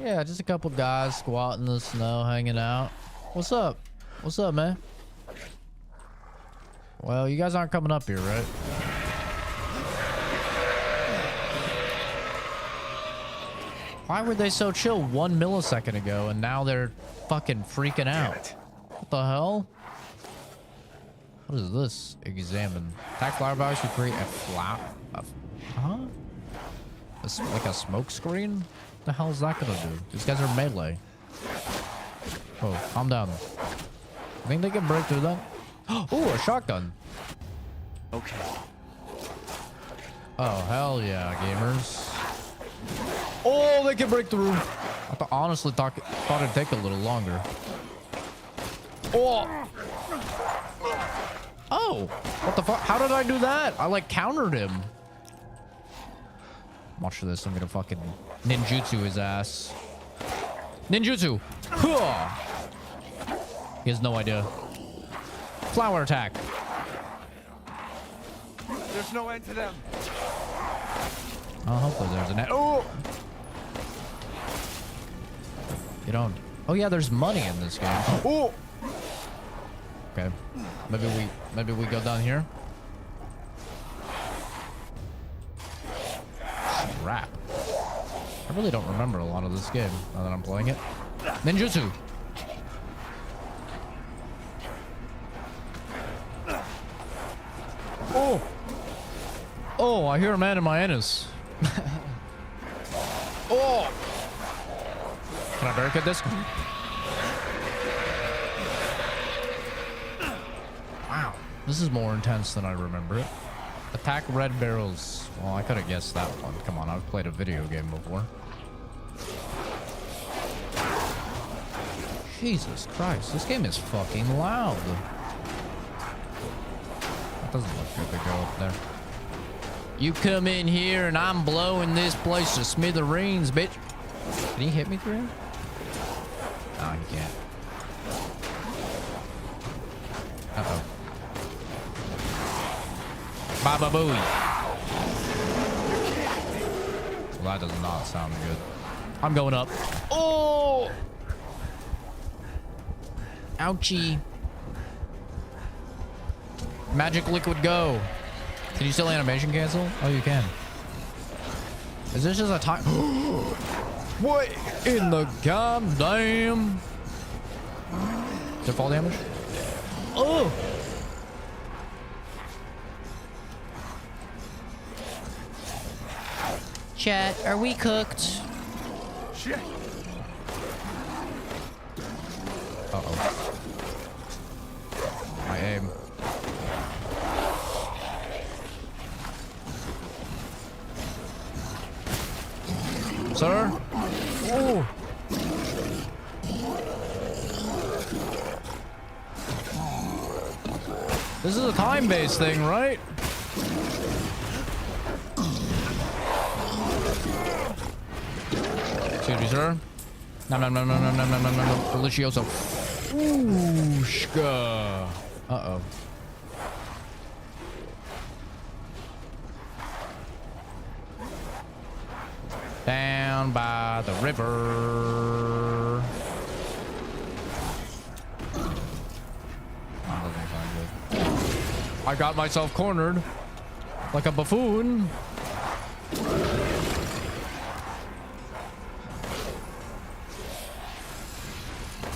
Yeah, just a couple guys squatting in the snow, hanging out. What's up? What's up, man? Well, you guys aren't coming up here, right? Why were they so chill 1 millisecond ago and now they're fucking freaking out? What the hell? What is this? Examine. Attack flower bags to create a flap. Huh? Like a smoke screen? What the hell is that gonna do? These guys are melee. Oh, calm down. I think they can break through that. Oh, a shotgun. Okay. Oh, hell yeah, gamers. Oh, they can break through. Honestly thought it'd take a little longer. Oh. Oh, what the fuck? How did I do that? I like countered him. Watch this. I'm gonna fucking ninjutsu his ass. Ninjutsu. Huh. He has no idea. Flower attack. There's no end to them. Oh, hopefully there's an end. Oh! Get on. Oh yeah, there's money in this game. Oh! Okay. Maybe we go down here. Crap. I really don't remember a lot of this game now that I'm playing it. Ninjutsu. Oh! Oh, I hear a man in my anus. Oh! Can I barricade this? Wow. This is more intense than I remember it. Attack red barrels. Well, I could have guessed that one. Come on, I've played a video game before. Jesus Christ, this game is fucking loud. That doesn't look good to go up there. You come in here and I'm blowing this place to smithereens, bitch. Can he hit me through here? No, he can't. Uh-oh. Baba booey. Well, that does not sound good. I'm going up. Oh! Ouchie. Magic liquid go. Can you still animation cancel? Oh, you can. Is this just a time? What in the goddamn? Is it fall damage? Oh! Chat, are we cooked? Shit. Uh-oh. My aim. Sir? Oh! This is a time-based thing, right? Excuse me, sir. No, no, no, no, no, no, no, no, no, no. Delicioso. Ooh, shka. Uh-oh. Down by the river. That doesn't sound good. I got myself cornered like a buffoon.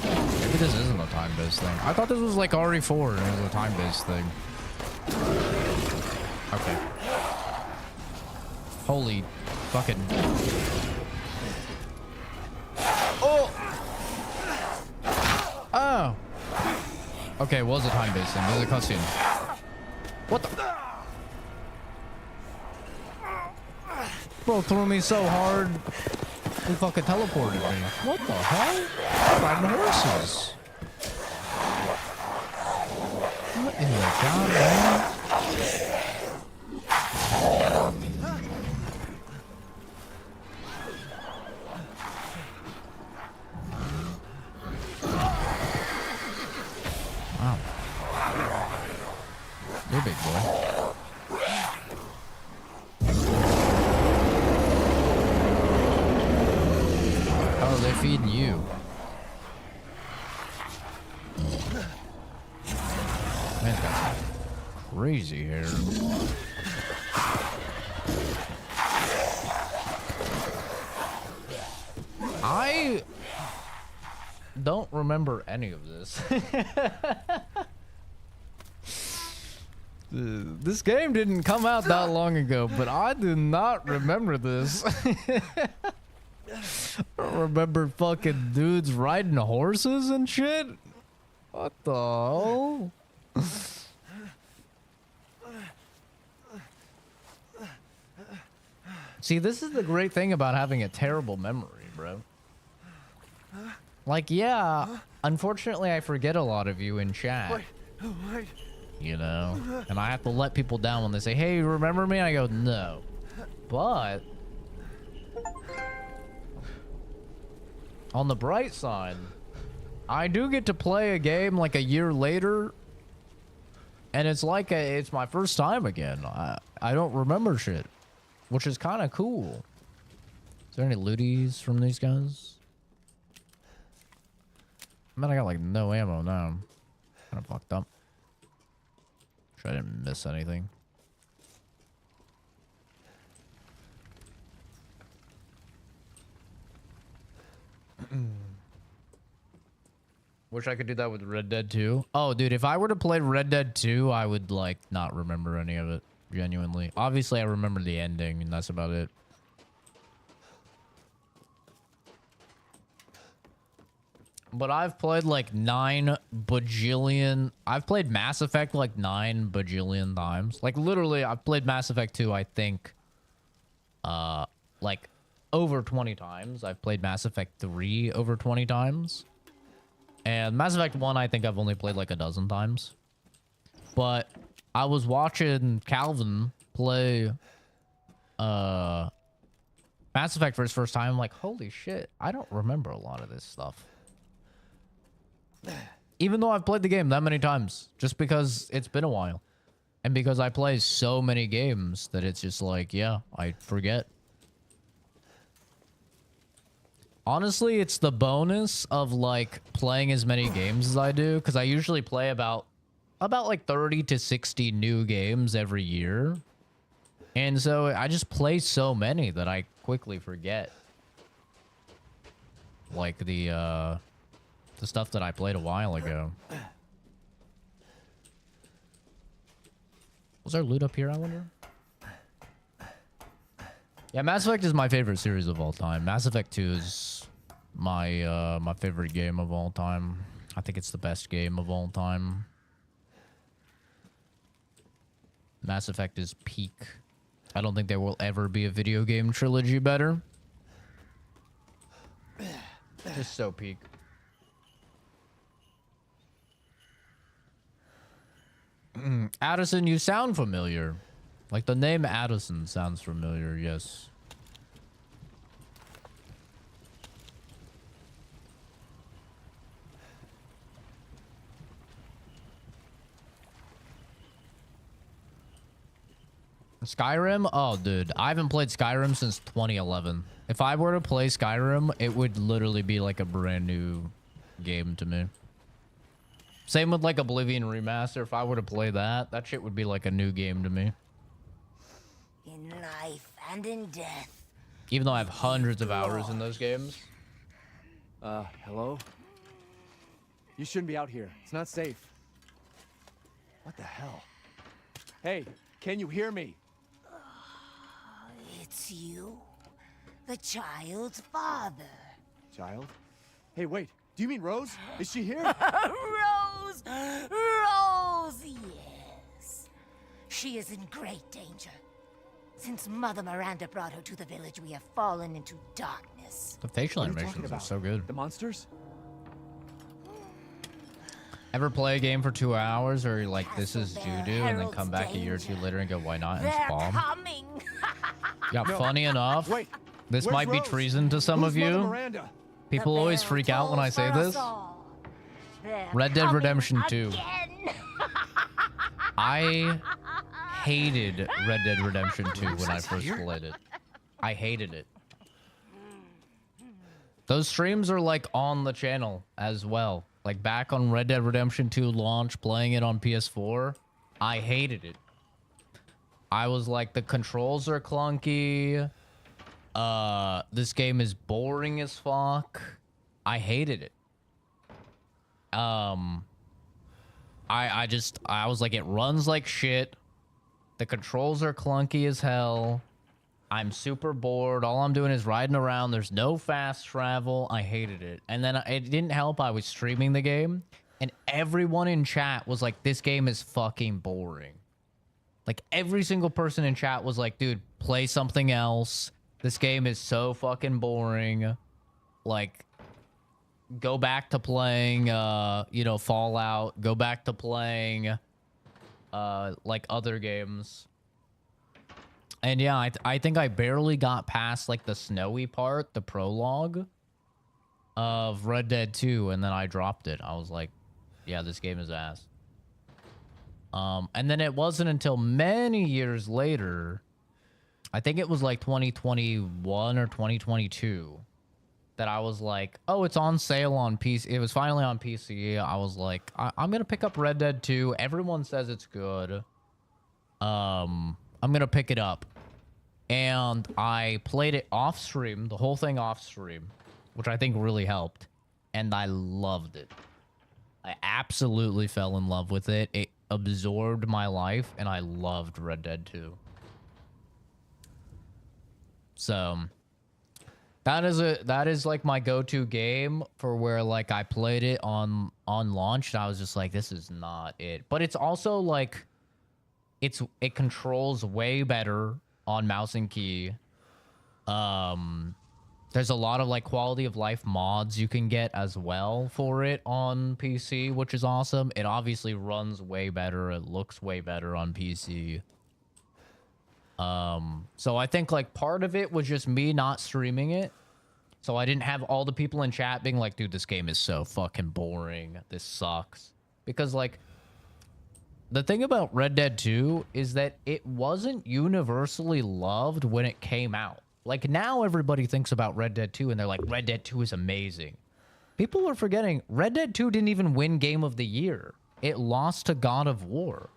Maybe this isn't a time-based thing. I thought this was like RE4 and it was a time-based thing. Okay. Holy fucking... Oh! Oh! Okay, it was a time-based thing. This is a cutscene. What the... Bro threw me so hard, he fucking teleported me. What the hell? I'm riding horses. What in the god, man? Wow. You're a big boy. How are they feeding you? Man's got some crazy hair. I don't remember any of this. This game didn't come out that long ago, but I do not remember this. I don't remember fucking dudes riding horses and shit. What the hell? See, this is the great thing about having a terrible memory, bro. Like, yeah, unfortunately, I forget a lot of you in chat. Wait. You know? And I have to let people down when they say, hey, you remember me? I go, no. But on the bright side, I do get to play a game like a year later, and it's like it's my first time again. I don't remember shit, which is kind of cool. Is there any looties from these guys? Man, I got like no ammo now. Kind of fucked up. Sure I didn't miss anything. Wish I could do that with Red Dead 2. Oh, dude, if I were to play Red Dead 2, I would, like, not remember any of it. Genuinely. Obviously, I remember the ending, and that's about it. But I've played, like, 9 bajillion... I've played Mass Effect, like, 9 bajillion times. Like, literally, I've played Mass Effect 2, I think, like, over 20 times. I've played Mass Effect 3 over 20 times. And Mass Effect 1, I think I've only played like a dozen times. But I was watching Calvin play Mass Effect for his first time. I'm like, holy shit, I don't remember a lot of this stuff. Even though I've played the game that many times. Just because it's been a while. And because I play so many games that it's just like, yeah, I forget. Honestly, it's the bonus of, like, playing as many games as I do, because I usually play about like 30 to 60 new games every year. And so I just play so many that I quickly forget. Like the stuff that I played a while ago. Was there loot up here, I wonder? Yeah, Mass Effect is my favorite series of all time. Mass Effect 2 is my my favorite game of all time. I think it's the best game of all time. Mass Effect is peak. I don't think there will ever be a video game trilogy better. Just so peak. Addison, you sound familiar. Like, the name Addison sounds familiar, yes. Skyrim? Oh, dude. I haven't played Skyrim since 2011. If I were to play Skyrim, it would literally be like a brand new game to me. Same with, like, Oblivion Remaster. If I were to play that, that shit would be like a new game to me. In life and in death. Even though I have hundreds of hours in those games. Hello? You shouldn't be out here. It's not safe. What the hell? Hey, can you hear me? It's you, the child's father. Child? Hey, wait. Do you mean Rose? Is she here? Rose! Rose, yes. She is in great danger. Since Mother Miranda brought her to the village, we have fallen into darkness. The facial What are you talking animations are about? so good. The monsters? Ever play a game for 2 hours or you're like, this is doo-doo, and then come back a year or two later and go, why not? And it's They're bomb. coming. Yeah, funny enough, Wait. this where's might be Rose? treason to some Who's of Mother you. Miranda? People The always bell freak out when I tolls say for us this. all. They're Red Dead coming Redemption 2. again. I hated Red Dead Redemption 2 when I first played it. I hated it. Those streams are like on the channel as well. Like back on Red Dead Redemption 2 launch, playing it on PS4, I hated it. I was like, the controls are clunky. This game is boring as fuck. I hated it. I was like, it runs like shit. The controls are clunky as hell. I'm super bored. All I'm doing is riding around. There's no fast travel. I hated it. And then it didn't help. I was streaming the game, and everyone in chat was like, this game is fucking boring. Like, every single person in chat was like, dude, play something else. This game is so fucking boring. Like, go back to playing, you know, Fallout. Go back to playing, like, other games. And yeah, I think I barely got past, like, the snowy part, the prologue of Red Dead 2, and then I dropped it. I was like, yeah, this game is ass. And then it wasn't until many years later, I think it was like 2021 or 2022, that I was like, oh, it's on sale on PC. It was finally on PC. I was like, I'm going to pick up Red Dead 2. Everyone says it's good. I'm going to pick it up. And I played it off stream, the whole thing off stream, which I think really helped. And I loved it. I absolutely fell in love with it. It absorbed my life, and I loved Red Dead 2. So that is like my go-to game for where like I played it on launch, and I was just like, this is not it. But it's also like it controls way better on mouse and key. There's a lot of like quality of life mods you can get as well for it on PC, which is awesome. It obviously runs way better. It looks way better on PC. So I think like part of it was just me not streaming it. So I didn't have all the people in chat being like, dude, this game is so fucking boring. This sucks. Because like the thing about Red Dead 2 is that it wasn't universally loved when it came out. Like now everybody thinks about Red Dead 2 and they're like, Red Dead 2 is amazing. People are forgetting Red Dead 2 didn't even win Game of the Year. It lost to God of War.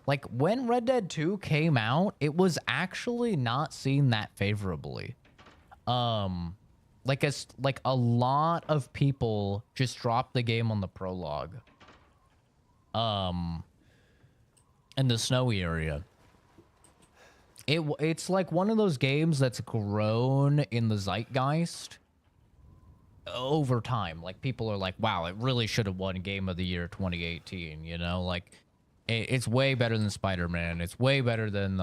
Like when Red Dead 2 came out, it was actually not seen that favorably. Like a lot of people just dropped the game on the prologue. In the snowy area. It's like one of those games that's grown in the zeitgeist over time. Like people are like, wow, it really should have won Game of the Year 2018, you know? Like it's way better than Spider-Man. It's way better than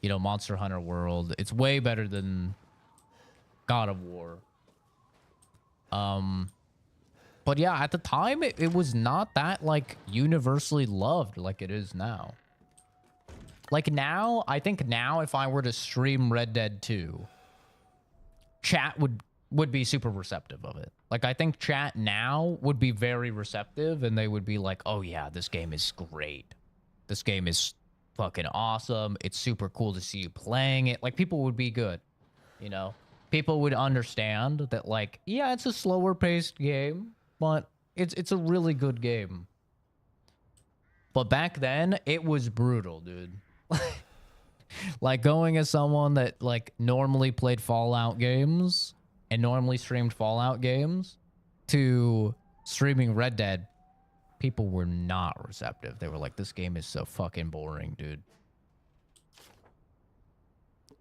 you know, Monster Hunter World. It's way better than God of War. But yeah, at the time it was not that like universally loved like it is now. Like now, I think now if I were to stream Red Dead 2, chat would be super receptive of it. Like I think chat now would be very receptive and they would be like, "Oh yeah, this game is great. This game is fucking awesome. It's super cool to see you playing it." Like people would be good, you know? People would understand that like, yeah, it's a slower paced game, but it's a really good game. But back then, it was brutal, dude. Like going as someone that like normally played Fallout games and normally streamed Fallout games to streaming Red Dead, people were not receptive. They were like, this game is so fucking boring, dude.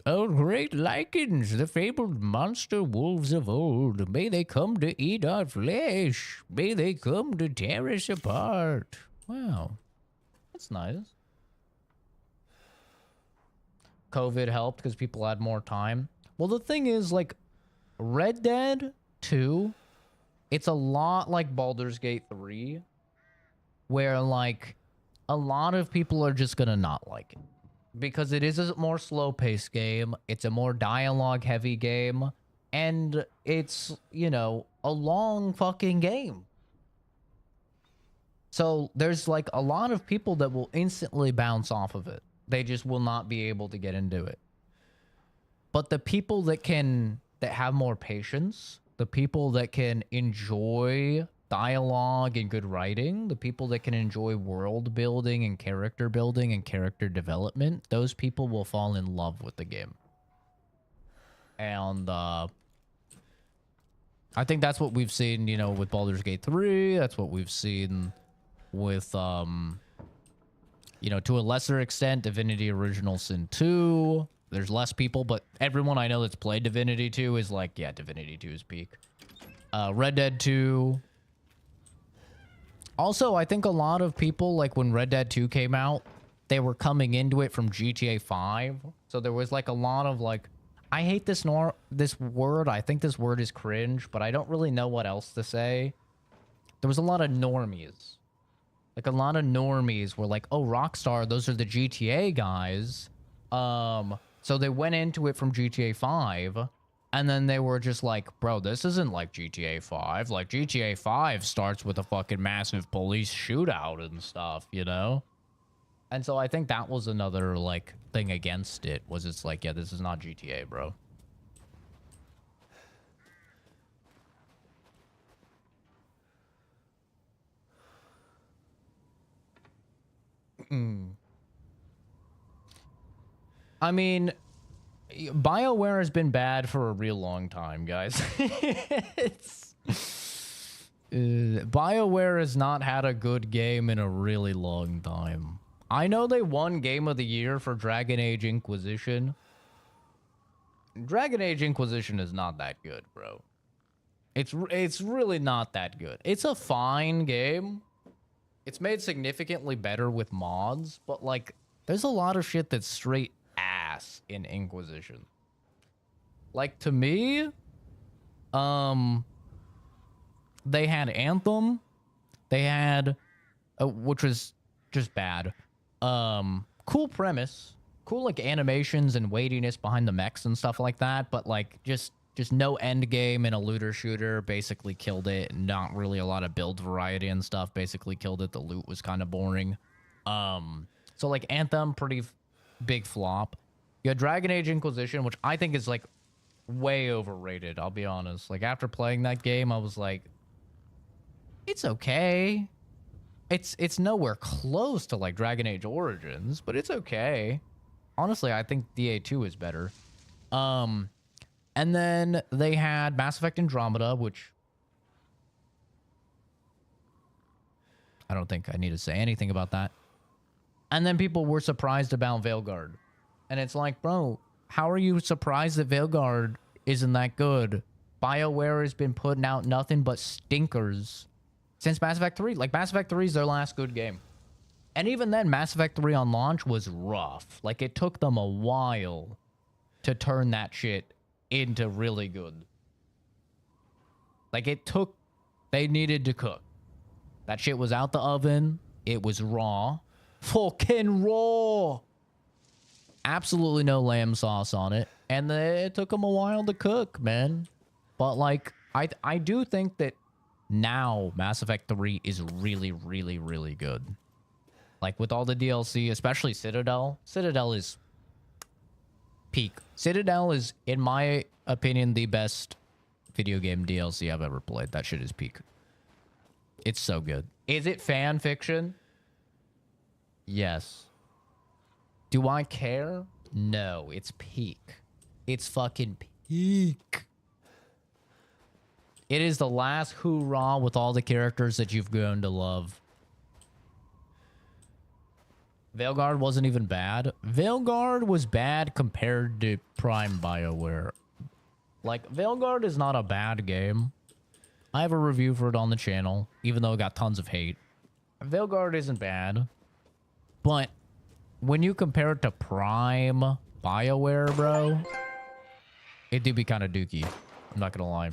Oh, great Lycans, the fabled monster wolves of old. May they come to eat our flesh. May they come to tear us apart. Wow. That's nice. COVID helped because people had more time. Well, the thing is, like, Red Dead 2, it's a lot like Baldur's Gate 3, where, like, a lot of people are just gonna not like it. Because it is a more slow-paced game, it's a more dialogue-heavy game, and it's, you know, a long fucking game. So there's, like, a lot of people that will instantly bounce off of it. They just will not be able to get into it. But the people that have more patience, the people that can enjoy dialogue and good writing, the people that can enjoy world building and character development, those people will fall in love with the game. And I think that's what we've seen, you know, with Baldur's Gate 3. That's what we've seen with you know, to a lesser extent, Divinity Original Sin 2. There's less people, but everyone I know that's played Divinity 2 is like, yeah, Divinity 2 is peak. Red Dead 2. Also, I think a lot of people, like when Red Dead 2 came out, they were coming into it from GTA 5. So there was like a lot of like, I hate this word. I think this word is cringe, but I don't really know what else to say. There was a lot of normies. Like, a lot of normies were like, oh, Rockstar, those are the GTA guys. So they went into it from GTA 5, and then they were just like, bro, this isn't like GTA 5. Like, GTA 5 starts with a fucking massive police shootout and stuff, you know? And so I think that was another, like, thing against it, was it's like, yeah, this is not GTA, bro. I mean, BioWare has been bad for a real long time, guys. BioWare has not had a good game in a really long time. I know they won Game of the Year for Dragon Age Inquisition. Dragon Age Inquisition is not that good, bro. It's really not that good. It's a fine game. It's made significantly better with mods, but like, there's a lot of shit that's straight ass in Inquisition. Like, to me, they had Anthem. They had, which was just bad. Cool premise. Cool, like, animations and weightiness behind the mechs and stuff like that, but like, just no end game in a looter shooter. Basically killed it. Not really a lot of build variety and stuff. Basically killed it. The loot was kind of boring. So like, Anthem, pretty big flop. You had Dragon Age Inquisition, which I think is like way overrated, I'll be honest. Like, after playing that game, I was like, it's okay. It's nowhere close to like Dragon Age Origins, but it's okay. Honestly, I think DA2 is better. And then they had Mass Effect Andromeda, which I don't think I need to say anything about that. And then people were surprised about Veilguard. And it's like, bro, how are you surprised that Veilguard isn't that good? BioWare has been putting out nothing but stinkers since Mass Effect 3. Like, Mass Effect 3 is their last good game. And even then, Mass Effect 3 on launch was rough. Like, it took them a while to turn that shit into really good. Like, they needed to cook. That shit was out the oven. It was raw. Fucking raw. Absolutely no lamb sauce on it. And it took them a while to cook, man. But, like, I do think that now Mass Effect 3 is really, really, really good. Like, with all the DLC, especially Citadel. Citadel is peak. Citadel is, in my opinion, the best video game DLC I've ever played. That shit is peak. It's so good. Is it fan fiction? Yes. Do I care? No, it's peak. It's fucking peak. It is the last hoorah with all the characters that you've grown to love. Veilguard wasn't even bad. Veilguard was bad compared to Prime BioWare. Like, Veilguard is not a bad game. I have a review for it on the channel, even though it got tons of hate. Veilguard isn't bad. But when you compare it to Prime BioWare, bro, it do be kind of dookie. I'm not gonna lie.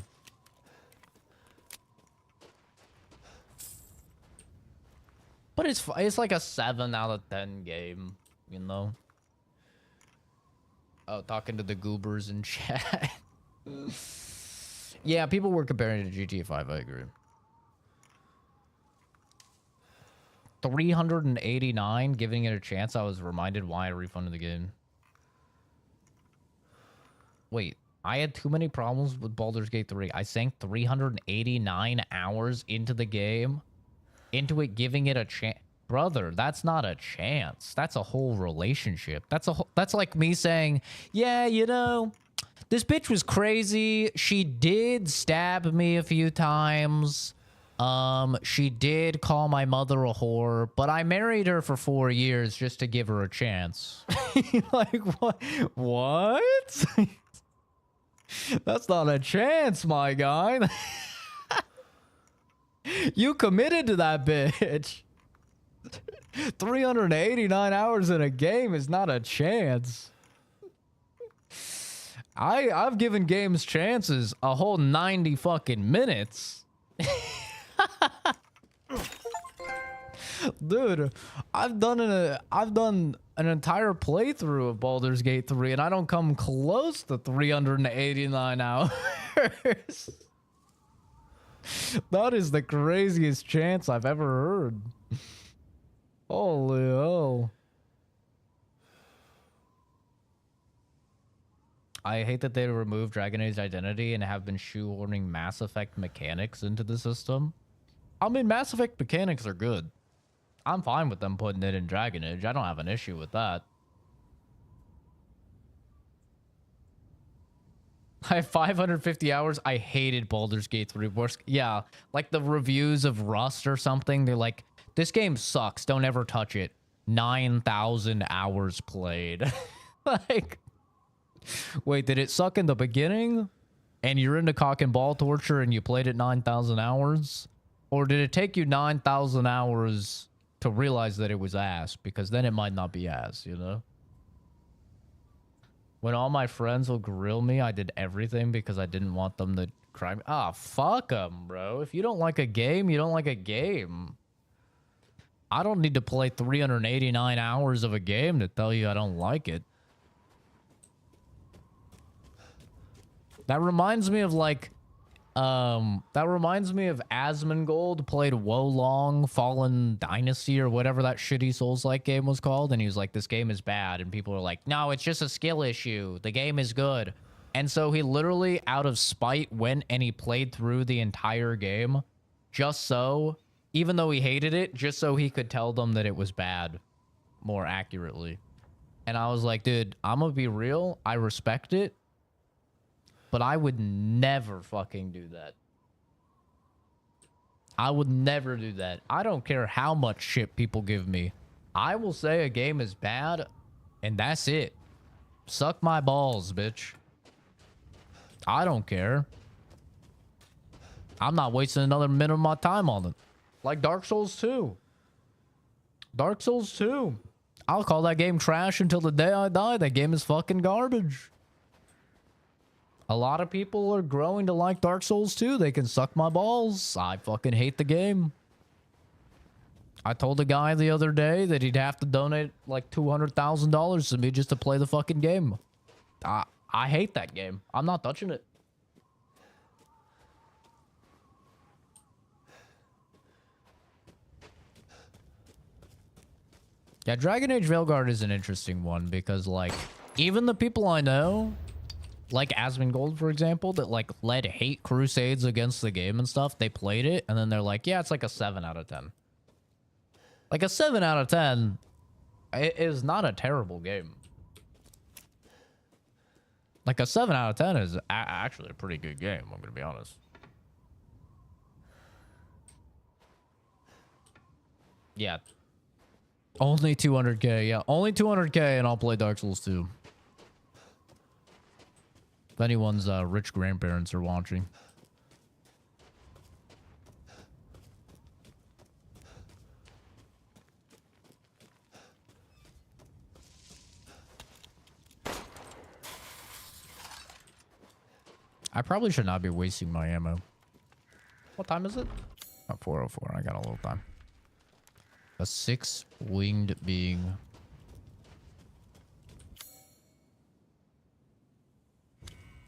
But it's like a 7 out of 10 game, you know? Oh, talking to the goobers in chat. Yeah, people were comparing it to GTA 5, I agree. 389, giving it a chance. I was reminded why I refunded the game. Wait, I had too many problems with Baldur's Gate 3. I sank 389 hours into the game. Into it, giving it a chance. Brother, that's not a chance. That's a whole relationship. That's like me saying, yeah, you know, this bitch was crazy. She did stab me a few times. She did call my mother a whore, but I married her for 4 years just to give her a chance. Like, what? What? That's not a chance, my guy. You committed to that bitch. 389 hours in a game is not a chance. I've given games chances a whole 90 fucking minutes. Dude, I've done an entire playthrough of Baldur's Gate 3 and I don't come close to 389 hours. That is the craziest chance I've ever heard. Holy hell. I hate that they removed Dragon Age identity and have been shoehorning Mass Effect mechanics into the system. I mean, Mass Effect mechanics are good. I'm fine with them putting it in Dragon Age. I don't have an issue with that. I have 550 hours. I hated Baldur's Gate 3. Yeah, like the reviews of Rust or something. They're like, this game sucks. Don't ever touch it. 9,000 hours played. Like, wait, did it suck in the beginning? And you're into cock and ball torture and you played it 9,000 hours? Or did it take you 9,000 hours to realize that it was ass? Because then it might not be ass, you know? When all my friends will grill me, I did everything because I didn't want them to cry me. Ah, fuck them, bro. If you don't like a game, you don't like a game. I don't need to play 389 hours of a game to tell you I don't like it. That reminds me of like, Asmongold played Wolong Fallen Dynasty or whatever that shitty Souls-like game was called, and he was like, this game is bad, and people were like, no, it's just a skill issue. The game is good. And so he literally, out of spite, went and he played through the entire game just so, even though he hated it, just so he could tell them that it was bad more accurately. And I was like, dude, I'm gonna be real. I respect it. But I would never fucking do that. I would never do that. I don't care how much shit people give me. I will say a game is bad, and that's it. Suck my balls, bitch. I don't care. I'm not wasting another minute of my time on it. Like Dark Souls 2. Dark Souls 2. I'll call that game trash until the day I die. That game is fucking garbage. A lot of people are growing to like Dark Souls 2. They can suck my balls. I fucking hate the game. I told a guy the other day that he'd have to donate like $200,000 to me just to play the fucking game. I hate that game. I'm not touching it. Yeah, Dragon Age Veilguard is an interesting one because, like, even the people I know, like Asmongold, for example, that, like, led hate crusades against the game and stuff, they played it, and then they're like, yeah, it's like a 7 out of 10. Like, a 7 out of 10 is not a terrible game. Like, a 7 out of 10 is actually a pretty good game, I'm gonna be honest. Yeah. Only 200k, yeah. Only 200k and I'll play Dark Souls 2. If anyone's rich grandparents are watching. I probably should not be wasting my ammo. What time is it? Oh, 4:04. I got a little time. A 6-winged being.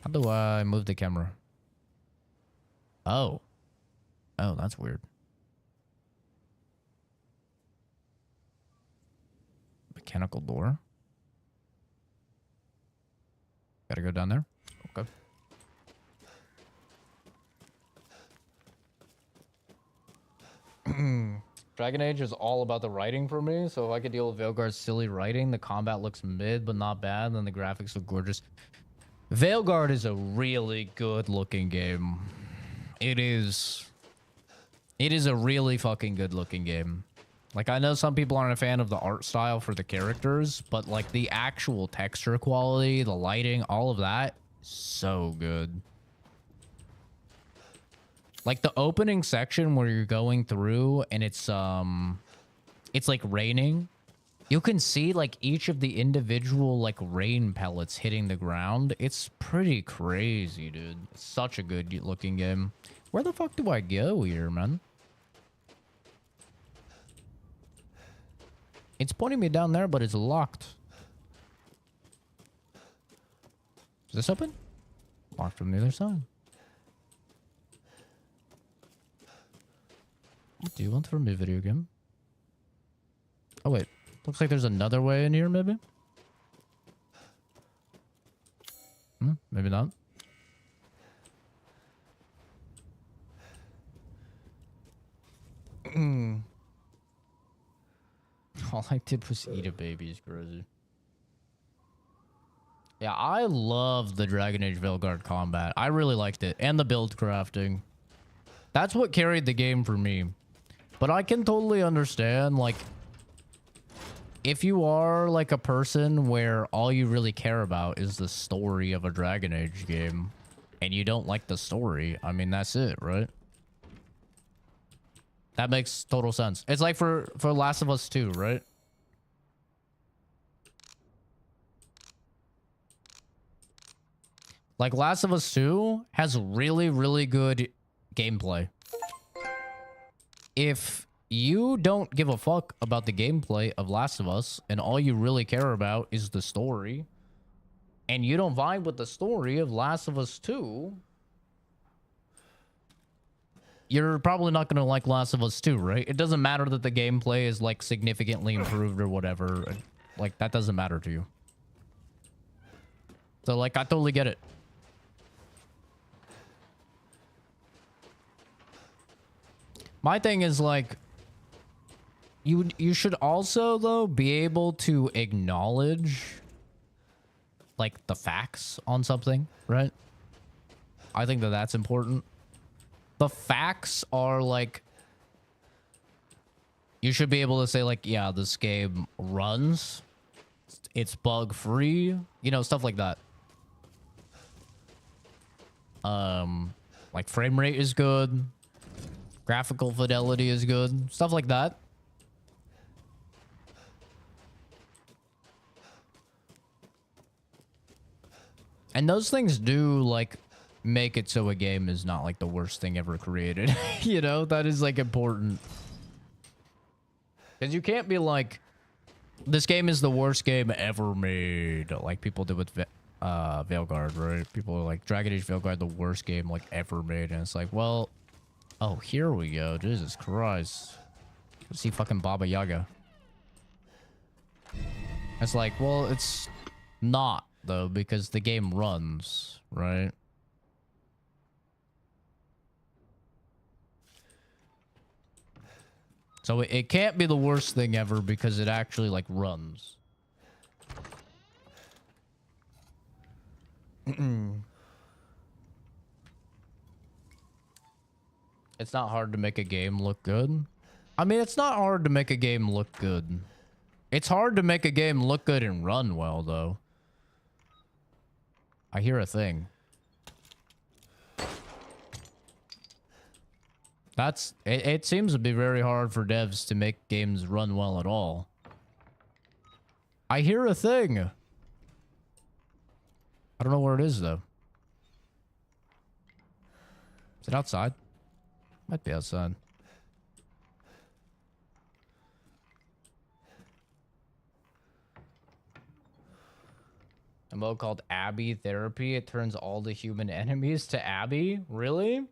How do I move the camera? Oh. Oh, that's weird. Mechanical door. Gotta go down there? Okay. Dragon Age is all about the writing for me, so if I could deal with Veilguard's silly writing, the combat looks mid but not bad, and the graphics look gorgeous. Veilguard is a really good looking game. It is a really fucking good looking game. Like, I know some people aren't a fan of the art style for the characters, but like the actual texture quality, the lighting, all of that, so good. Like the opening section where you're going through and it's like raining. You can see like each of the individual like rain pellets hitting the ground. It's pretty crazy, dude. It's such a good looking game. Where the fuck do I go here, man? It's pointing me down there, but it's locked. Is this open? Locked from the other side. What do you want from me, video game? Oh, wait. Looks like there's another way in here, maybe? Maybe not. All I did was eat a baby. Is crazy. Yeah, I love the Dragon Age Veilguard combat. I really liked it. And the build crafting. That's what carried the game for me. But I can totally understand, like, if you are, like, a person where all you really care about is the story of a Dragon Age game, and you don't like the story, I mean, that's it, right? That makes total sense. It's like for Last of Us 2, right? Like, Last of Us 2 has really, really good gameplay. If you don't give a fuck about the gameplay of Last of Us, and all you really care about is the story, and you don't vibe with the story of Last of Us 2, you're probably not going to like Last of Us 2, right? It doesn't matter that the gameplay is, like, significantly improved or whatever. Like, that doesn't matter to you. So, like, I totally get it. My thing is, like, you should also, though, be able to acknowledge, like, the facts on something, right? I think that that's important. The facts are, like, you should be able to say, like, yeah, this game runs. It's bug-free. You know, stuff like that. Like, frame rate is good. Graphical fidelity is good. Stuff like that. And those things do, like, make it so a game is not, like, the worst thing ever created. You know, that is, like, important. Because you can't be like, this game is the worst game ever made. Like people did with Veilguard, right? People are like, Dragon Age Veilguard, the worst game, like, ever made. And it's like, well... Oh, here we go. Jesus Christ. Let's see fucking Baba Yaga. It's like, well, it's not, though, because the game runs, right? So it can't be the worst thing ever because it actually, like, runs. It's not hard to make a game look good. I mean, it's not hard to make a game look good. It's hard to make a game look good and run well, though. I hear a thing. It seems to be very hard for devs to make games run well at all. I hear a thing. I don't know where it is, though. Is it outside? Might be outside. A mode called Abby Therapy. It turns all the human enemies to Abby. Really?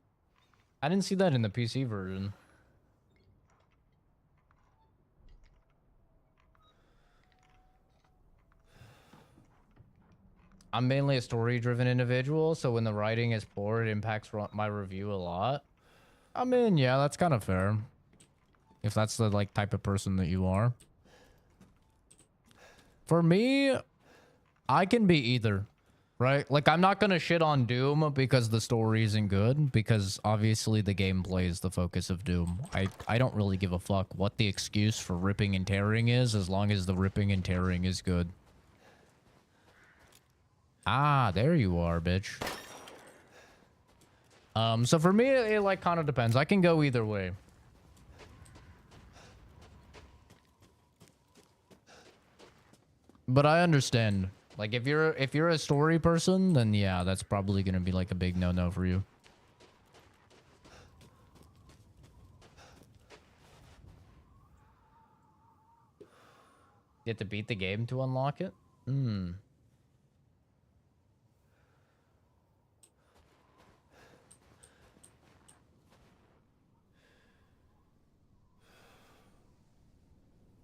I didn't see that in the PC version. I'm mainly a story-driven individual, so when the writing is poor, it impacts my review a lot. I mean, yeah, that's kind of fair. If that's the, like, type of person that you are. For me, I can be either, right? Like, I'm not gonna shit on Doom because the story isn't good, because obviously the gameplay is the focus of Doom. I don't really give a fuck what the excuse for ripping and tearing is, as long as the ripping and tearing is good. Ah, there you are, bitch. So for me, it like kind of depends. I can go either way. But I understand. Like, if you're a story person, then yeah, that's probably gonna be like a big no-no for you. You have to beat the game to unlock it? Hmm.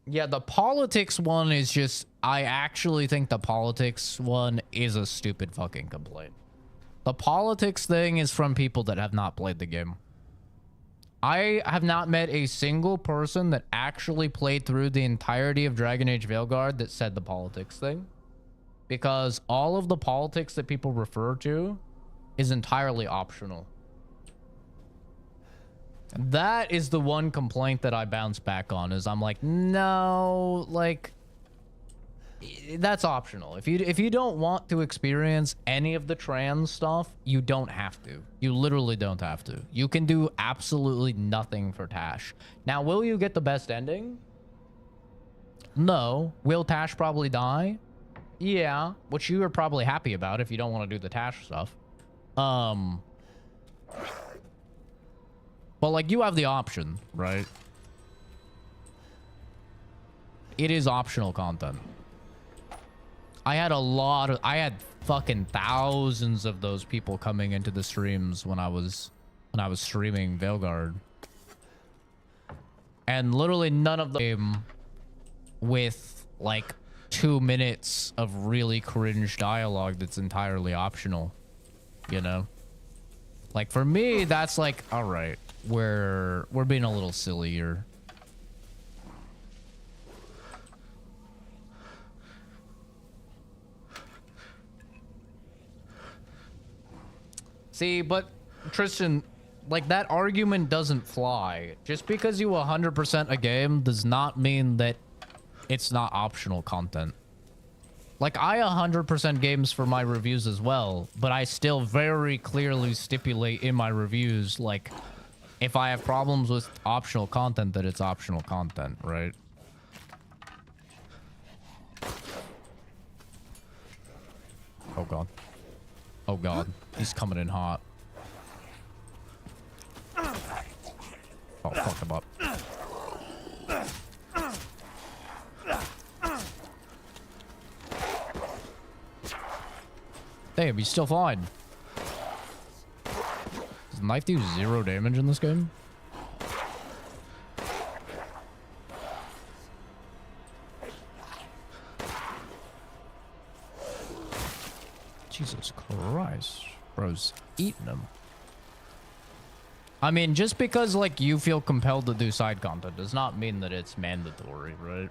Yeah, the politics one is just... I actually think the politics one is a stupid fucking complaint. The politics thing is from people that have not played the game. I have not met a single person that actually played through the entirety of Dragon Age Veilguard that said the politics thing. Because all of the politics that people refer to is entirely optional. That is the one complaint that I bounce back on, is I'm like, no, like, that's optional. If you don't want to experience any of the trans stuff, you don't have to. You literally don't have to. You can do absolutely nothing for Tash. Now, will you get the best ending? No. Will Tash probably die? Yeah, which you are probably happy about if you don't want to do the Tash stuff. But, like, you have the option, right? It is optional content. I had fucking thousands of those people coming into the streams when I was streaming Veilguard. And literally none of them with, like, 2 minutes of really cringe dialogue that's entirely optional, you know? Like, for me, that's like, all right, we're being a little silly here. See, but Tristan, like, that argument doesn't fly. Just because you 100% a game does not mean that it's not optional content. Like, I 100% games for my reviews as well, but I still very clearly stipulate in my reviews, like, if I have problems with optional content, that it's optional content, right? Oh, God. Oh, God. He's coming in hot. Oh, fuck him up. Damn, he's still fine. Does the knife do 0 damage in this game? Jesus Christ. Bro's eating him. I mean, just because, like, you feel compelled to do side content does not mean that it's mandatory, right?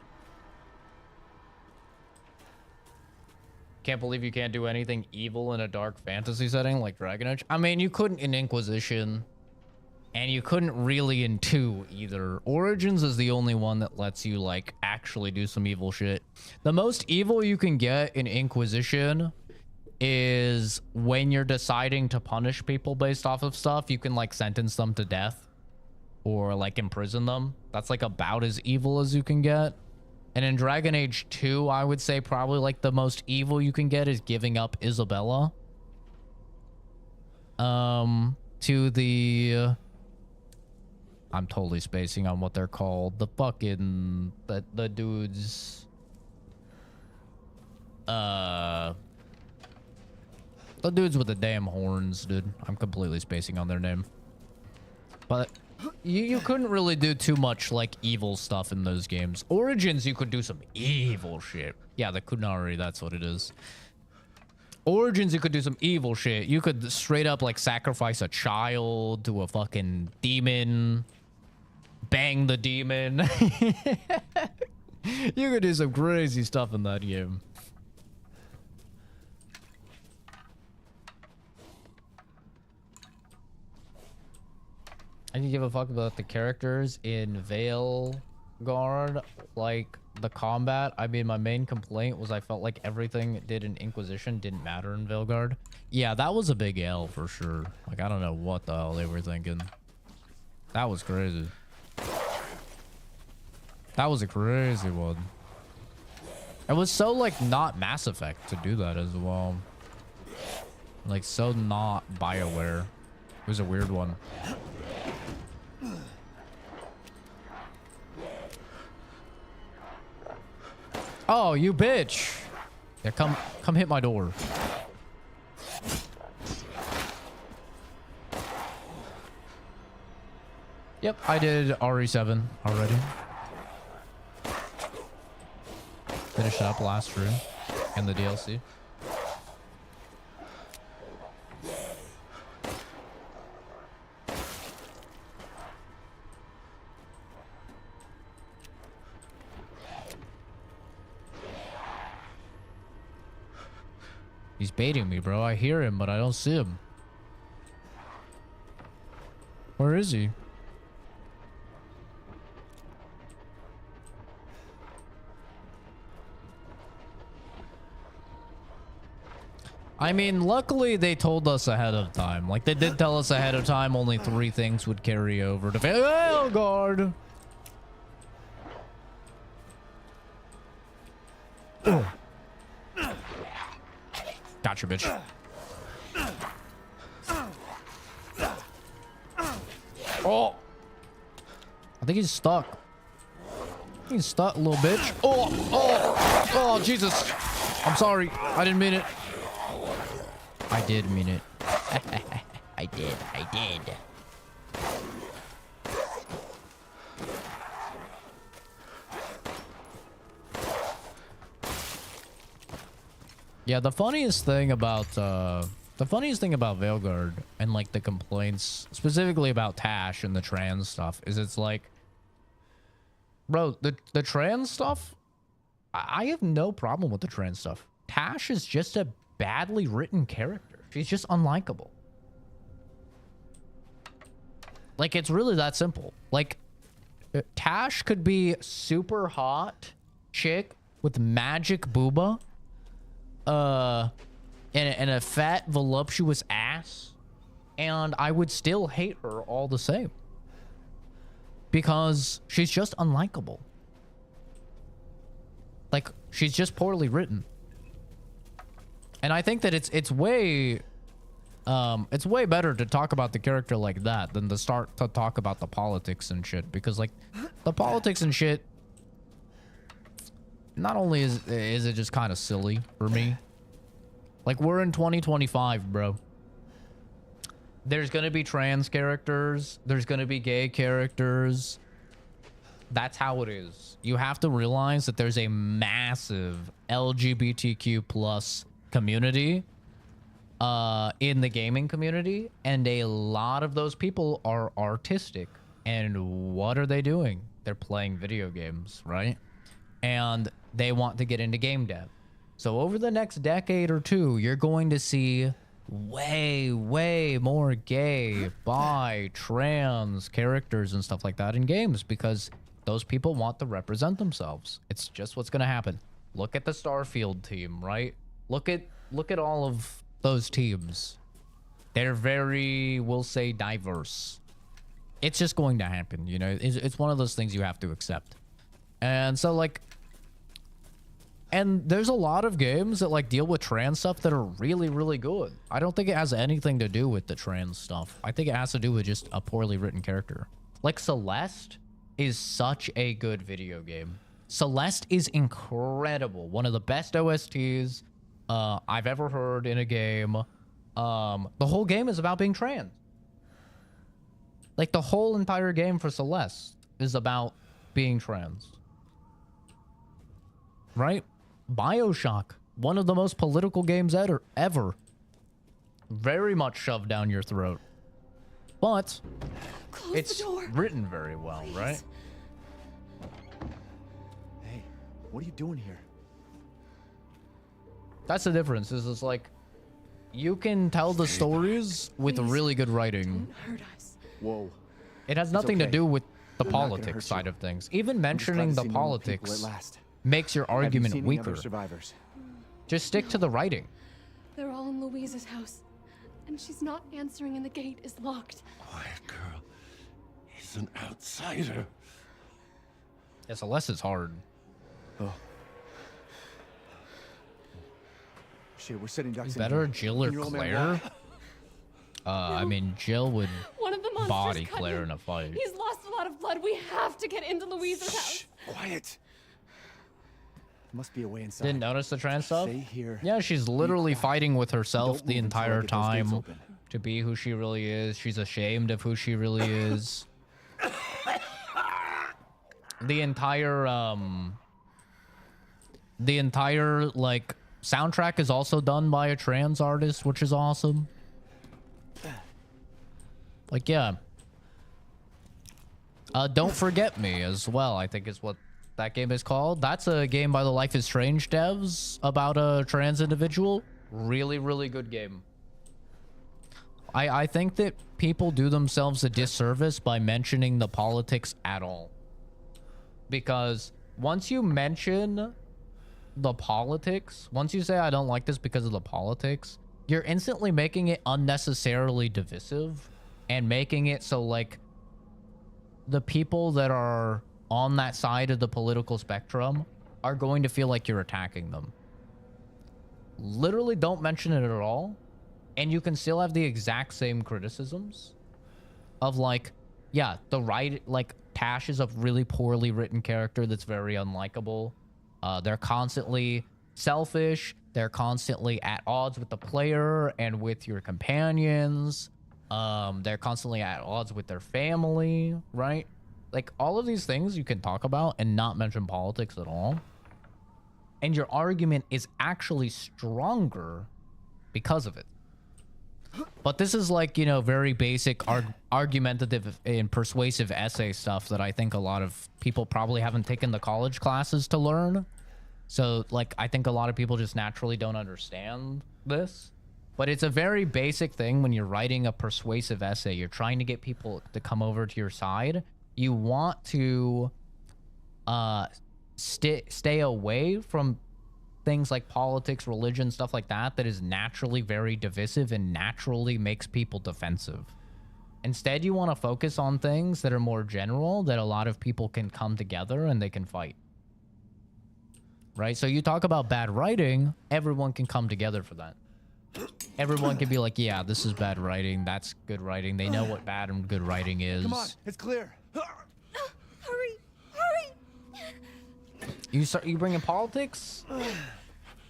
Can't believe you can't do anything evil in a dark fantasy setting like Dragon Age. I mean, you couldn't in Inquisition, and you couldn't really in 2 either. Origins is the only one that lets you, like, actually do some evil shit. The most evil you can get in Inquisition is when you're deciding to punish people based off of stuff. You can, like, sentence them to death or, like, imprison them. That's, like, about as evil as you can get. And in Dragon Age 2, I would say probably, like, the most evil you can get is giving up Isabella. To the... I'm totally spacing on what they're called. The fucking... The dudes... The dudes with the damn horns, dude. I'm completely spacing on their name. But... You couldn't really do too much, like, evil stuff in those games. Origins, you could do some evil shit. Yeah, the Kunari, that's what it is. Origins, you could do some evil shit. You could straight up, like, sacrifice a child to a fucking demon. Bang the demon. You could do some crazy stuff in that game. I didn't give a fuck about the characters in Veilguard, like the combat. I mean, my main complaint was I felt like everything it did in Inquisition didn't matter in Veilguard. Yeah, that was a big L for sure. Like, I don't know what the hell they were thinking. That was crazy. That was a crazy one. It was so like not Mass Effect to do that as well. Like so not Bioware. It was a weird one. Oh, you bitch. Yeah, come hit my door. Yep, I did RE7 already. Finished up last room in the DLC. He's baiting me, bro. I hear him, but I don't see him. Where is he? I mean, luckily they told us ahead of time. Like, they did tell us ahead of time only 3 things would carry over to Veilguard. Gotcha, bitch. Oh! I think he's stuck. He's stuck, little bitch. Oh! Oh! Oh, Jesus! I'm sorry. I didn't mean it. I did mean it. I did. Yeah, the funniest thing about Veilguard and like the complaints specifically about Tash and the trans stuff is it's like, bro, the trans stuff, I have no problem with the trans stuff. Tash is just a badly written character. She's just unlikable. Like, it's really that simple. Like, Tash could be super hot chick with magic booba, and a fat voluptuous ass, and I would still hate her all the same because she's just unlikable. Like, she's just poorly written. And I think that it's way better to talk about the character like that than to start to talk about the politics and shit, because like the politics and shit, not only is it just kind of silly for me. Like, we're in 2025, bro. There's gonna be trans characters, there's gonna be gay characters. That's how it is. You have to realize that there's a massive LGBTQ plus community in the gaming community, and a lot of those people are artistic. And what are they doing? They're playing video games, right? And they want to get into game dev. So over the next decade or two, you're going to see way more gay, bi, trans characters and stuff like that in games, because those people want to represent themselves. It's just what's going to happen. Look at the Starfield team, right? Look at all of those teams. They're very, we'll say, diverse. It's just going to happen, you know? It's one of those things you have to accept. And so, like, and there's a lot of games that, like, deal with trans stuff that are really good. I don't think it has anything to do with the trans stuff. I think it has to do with just a poorly written character. Like, Celeste is such a good video game. Celeste is incredible. One of the best OSTs I've ever heard in a game. The whole game is about being trans. Like, the whole entire game for Celeste is about being trans. Right? BioShock, one of the most political games ever. Very much shoved down your throat. But it's written very well, please. Right? Hey, what are you doing here? That's the difference. Is it's like you can tell the stories with really good writing. Don't hurt us. Whoa. It has nothing to do with the politics side of things. Even mentioning the politics makes your argument weaker. Just stick to the writing. They're all in Luiza's house, and she's not answering, and the gate is locked. Quiet, girl. He's an outsider. Yeah, Celeste is hard. Oh. Shit, we're sitting ducks in Better here. Jill or Can your old man Claire? walk? I mean, Jill would One of the monsters body cut Claire him. in a fight. He's lost a lot of blood. We have to get into Luiza's house. Quiet. There must be a way inside. Didn't notice the trans stuff? Stay here. Yeah, she's literally fighting with herself Don't the move until I entire get those gates time open. to be who she really is. She's ashamed of who she really is. The entire like soundtrack is also done by a trans artist, which is awesome. Like, yeah. Don't Forget Me as well, I think is what that game is called. That's a game by the Life is Strange devs about a trans individual. Really, really good game. I think that people do themselves a disservice by mentioning the politics at all. Because once you mention the politics, once you say I don't like this because of the politics, you're instantly making it unnecessarily divisive and making it so like the people that are on that side of the political spectrum are going to feel like you're attacking them. Literally don't mention it at all, and you can still have the exact same criticisms of like, yeah, the right, like Tash is a really poorly written character that's very unlikable. They're constantly selfish. They're constantly at odds with the player and with your companions. They're constantly at odds with their family, right? Like all of these things you can talk about and not mention politics at all. And your argument is actually stronger because of it. But this is like, you know, very basic argumentative and persuasive essay stuff that I think a lot of people probably haven't taken the college classes to learn. So like, I think a lot of people just naturally don't understand this. But it's a very basic thing when you're writing a persuasive essay. You're trying to get people to come over to your side. You want to stay away from things like politics, religion, stuff like that, that is naturally very divisive and naturally makes people defensive. Instead, you want to focus on things that are more general, that a lot of people can come together and they can fight. Right? So you talk about bad writing, everyone can come together for that. Everyone can be like, yeah, this is bad writing, that's good writing. They know what bad and good writing is. Come on, it's clear. Hurry! Hurry! You bring in politics?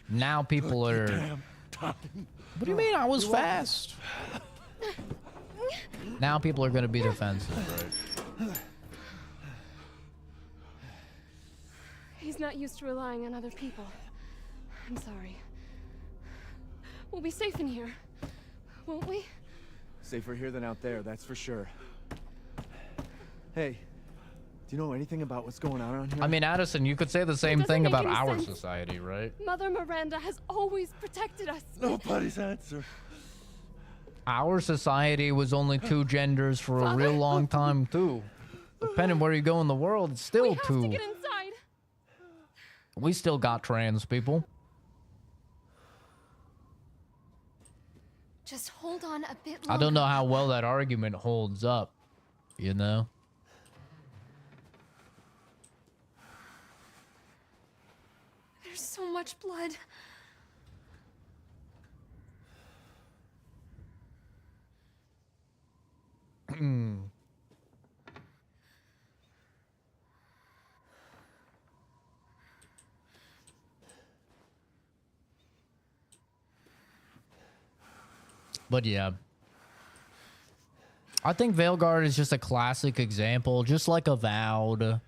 Now people are... What do you mean? I was fast. Now people are going to be defensive, right? He's not used to relying on other people. I'm sorry. We'll be safe in here, won't we? Safer here than out there, that's for sure. Hey, do you know anything about what's going on around here? I mean, Addison, you could say the same thing make about any our sense. society, right? Mother Miranda has always protected us. Nobody's answer. Our society was only two genders for a real long time, too. Depending where you go in the world, it's still We have two. to get inside. We still got trans people. Just hold on a bit longer. I don't know how well that argument holds up, you know? There's so much blood. But yeah. I think Veilguard is just a classic example, just like Avowed.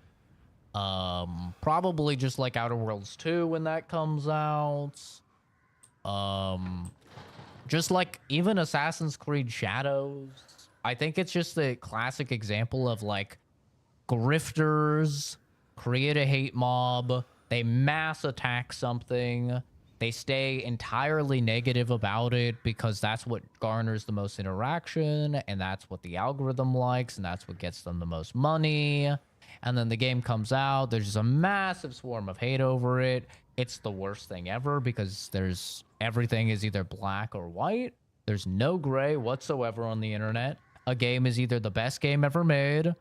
Probably just like Outer Worlds 2 when that comes out. Just like even Assassin's Creed Shadows. I think it's just a classic example of like grifters create a hate mob, they mass attack something, they stay entirely negative about it because that's what garners the most interaction and that's what the algorithm likes and that's what gets them the most money. And then the game comes out, there's just a massive swarm of hate over it. It's the worst thing ever because everything is either black or white. There's no gray whatsoever on the internet. A game is either the best game ever made,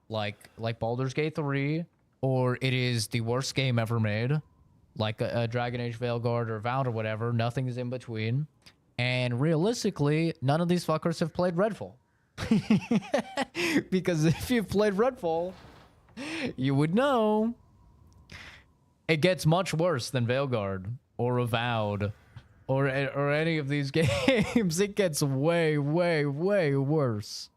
like Baldur's Gate 3, or it is the worst game ever made. like a Dragon Age Veilguard or Vound or whatever. Nothing is in between. And realistically, none of these fuckers have played Redfall. Because if you've played Redfall, you would know it gets much worse than Veilguard or Avowed or any of these games. It gets way, way, way worse.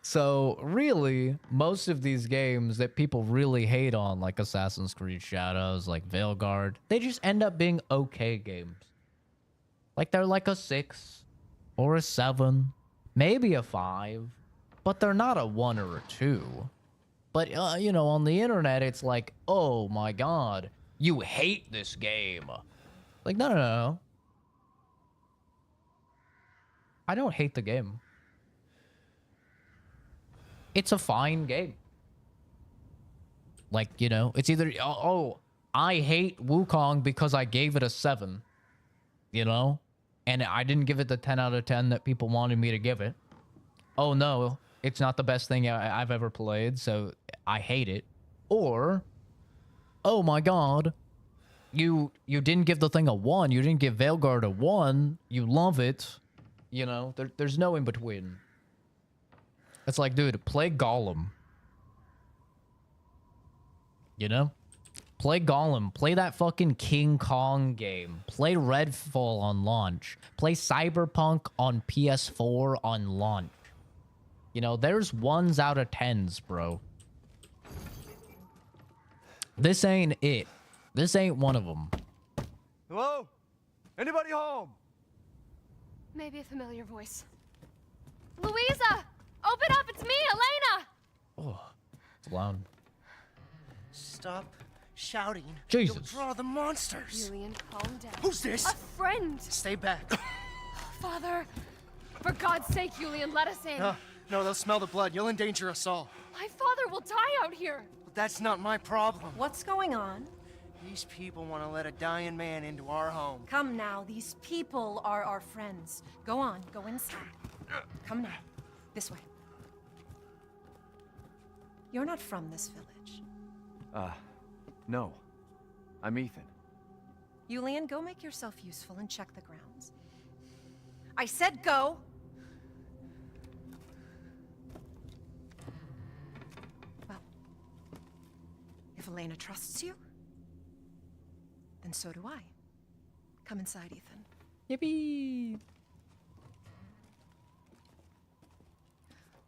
So really, most of these games that people really hate on, like Assassin's Creed Shadows, like Veilguard, they just end up being okay games. Like they're like a 6 or a 7, maybe a 5, but they're not a 1 or a 2. But, you know, on the internet, it's like, oh my god, you hate this game. Like, no, no, no. I don't hate the game. It's a fine game. Like, you know, it's either, oh, I hate Wukong because I gave it a 7. You know? And I didn't give it the 10 out of 10 that people wanted me to give it. Oh no, it's not the best thing I've ever played, so I hate it. Or, oh my god, you didn't give the thing a 1. You didn't give Veilguard a 1. You love it. You know, there's no in between. It's like, dude, play Gollum. You know? Play Gollum. Play that fucking King Kong game. Play Redfall on launch. Play Cyberpunk on PS4 on launch. You know, there's 1s out of 10s, bro. This ain't it. This ain't one of them. Hello? Anybody home? Maybe a familiar voice. Luiza! Open up! It's me, Elena! Oh, it's loud. Stop shouting. Jesus. You'll draw the monsters. Julian, calm down. Who's this? A friend. Stay back. Father, for God's sake, Julian, let us in. No, they'll smell the blood. You'll endanger us all. My father will die out here. But that's not my problem. What's going on? These people want to let a dying man into our home. Come now, these people are our friends. Go on, go inside. Come now, this way. You're not from this village. No. I'm Ethan. Julian, go make yourself useful and check the grounds. I said go! Well, if Elena trusts you, then so do I. Come inside, Ethan. Yippee!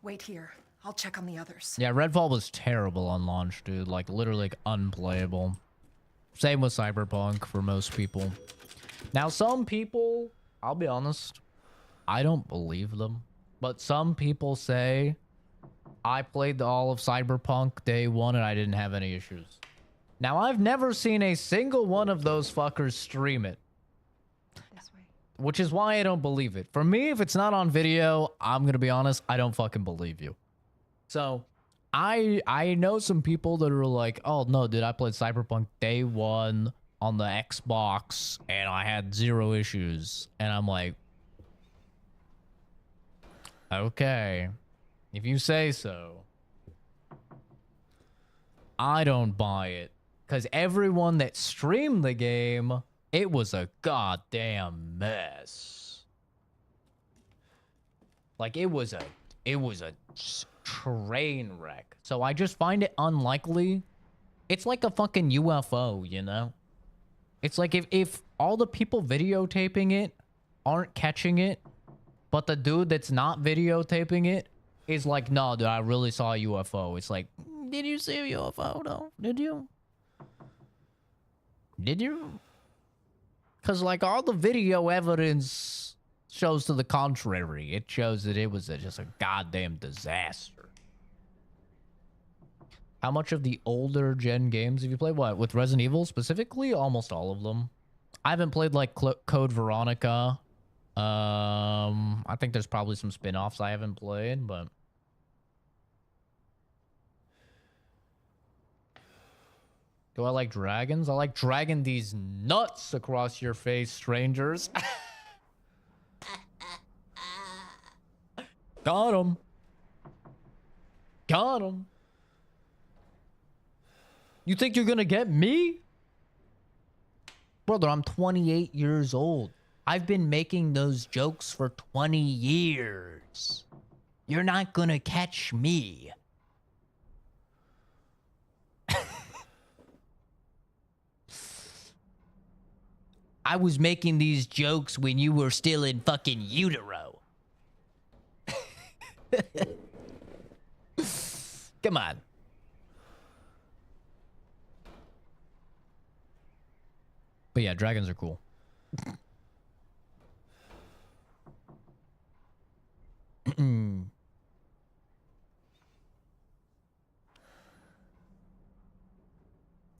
Wait here. I'll check on the others. Yeah, Redfall was terrible on launch, dude. Like, literally, like, unplayable. Same with Cyberpunk for most people. Now, some people, I'll be honest, I don't believe them. But some people say, I played all of Cyberpunk day 1 and I didn't have any issues. Now, I've never seen a single one of those fuckers stream it. This way. Which is why I don't believe it. For me, if it's not on video, I'm gonna be honest, I don't fucking believe you. So, I know some people that are like, oh no, dude, I played Cyberpunk day 1 on the Xbox and I had 0 issues. And I'm like, okay, if you say so. I don't buy it. Because everyone that streamed the game, it was a goddamn mess. Like, it was a train wreck. So I just find it unlikely. It's like a fucking UFO, you know? It's like if all the people videotaping it aren't catching it, but the dude that's not videotaping it is like, no, dude, I really saw a UFO. It's like, did you see a UFO though? Did you? Did you? Because like all the video evidence shows to the contrary. It shows that it was just a goddamn disaster. How much of the older gen games have you played? What, with Resident Evil specifically? Almost all of them. I haven't played like Code Veronica. I think there's probably some spin-offs I haven't played, but do I like dragons? I like dragging these nuts across your face, strangers. Got him. Got him. You think you're gonna get me? Brother, I'm 28 years old. I've been making those jokes for 20 years. You're not gonna catch me. I was making these jokes when you were still in fucking utero. Come on. But yeah, dragons are cool.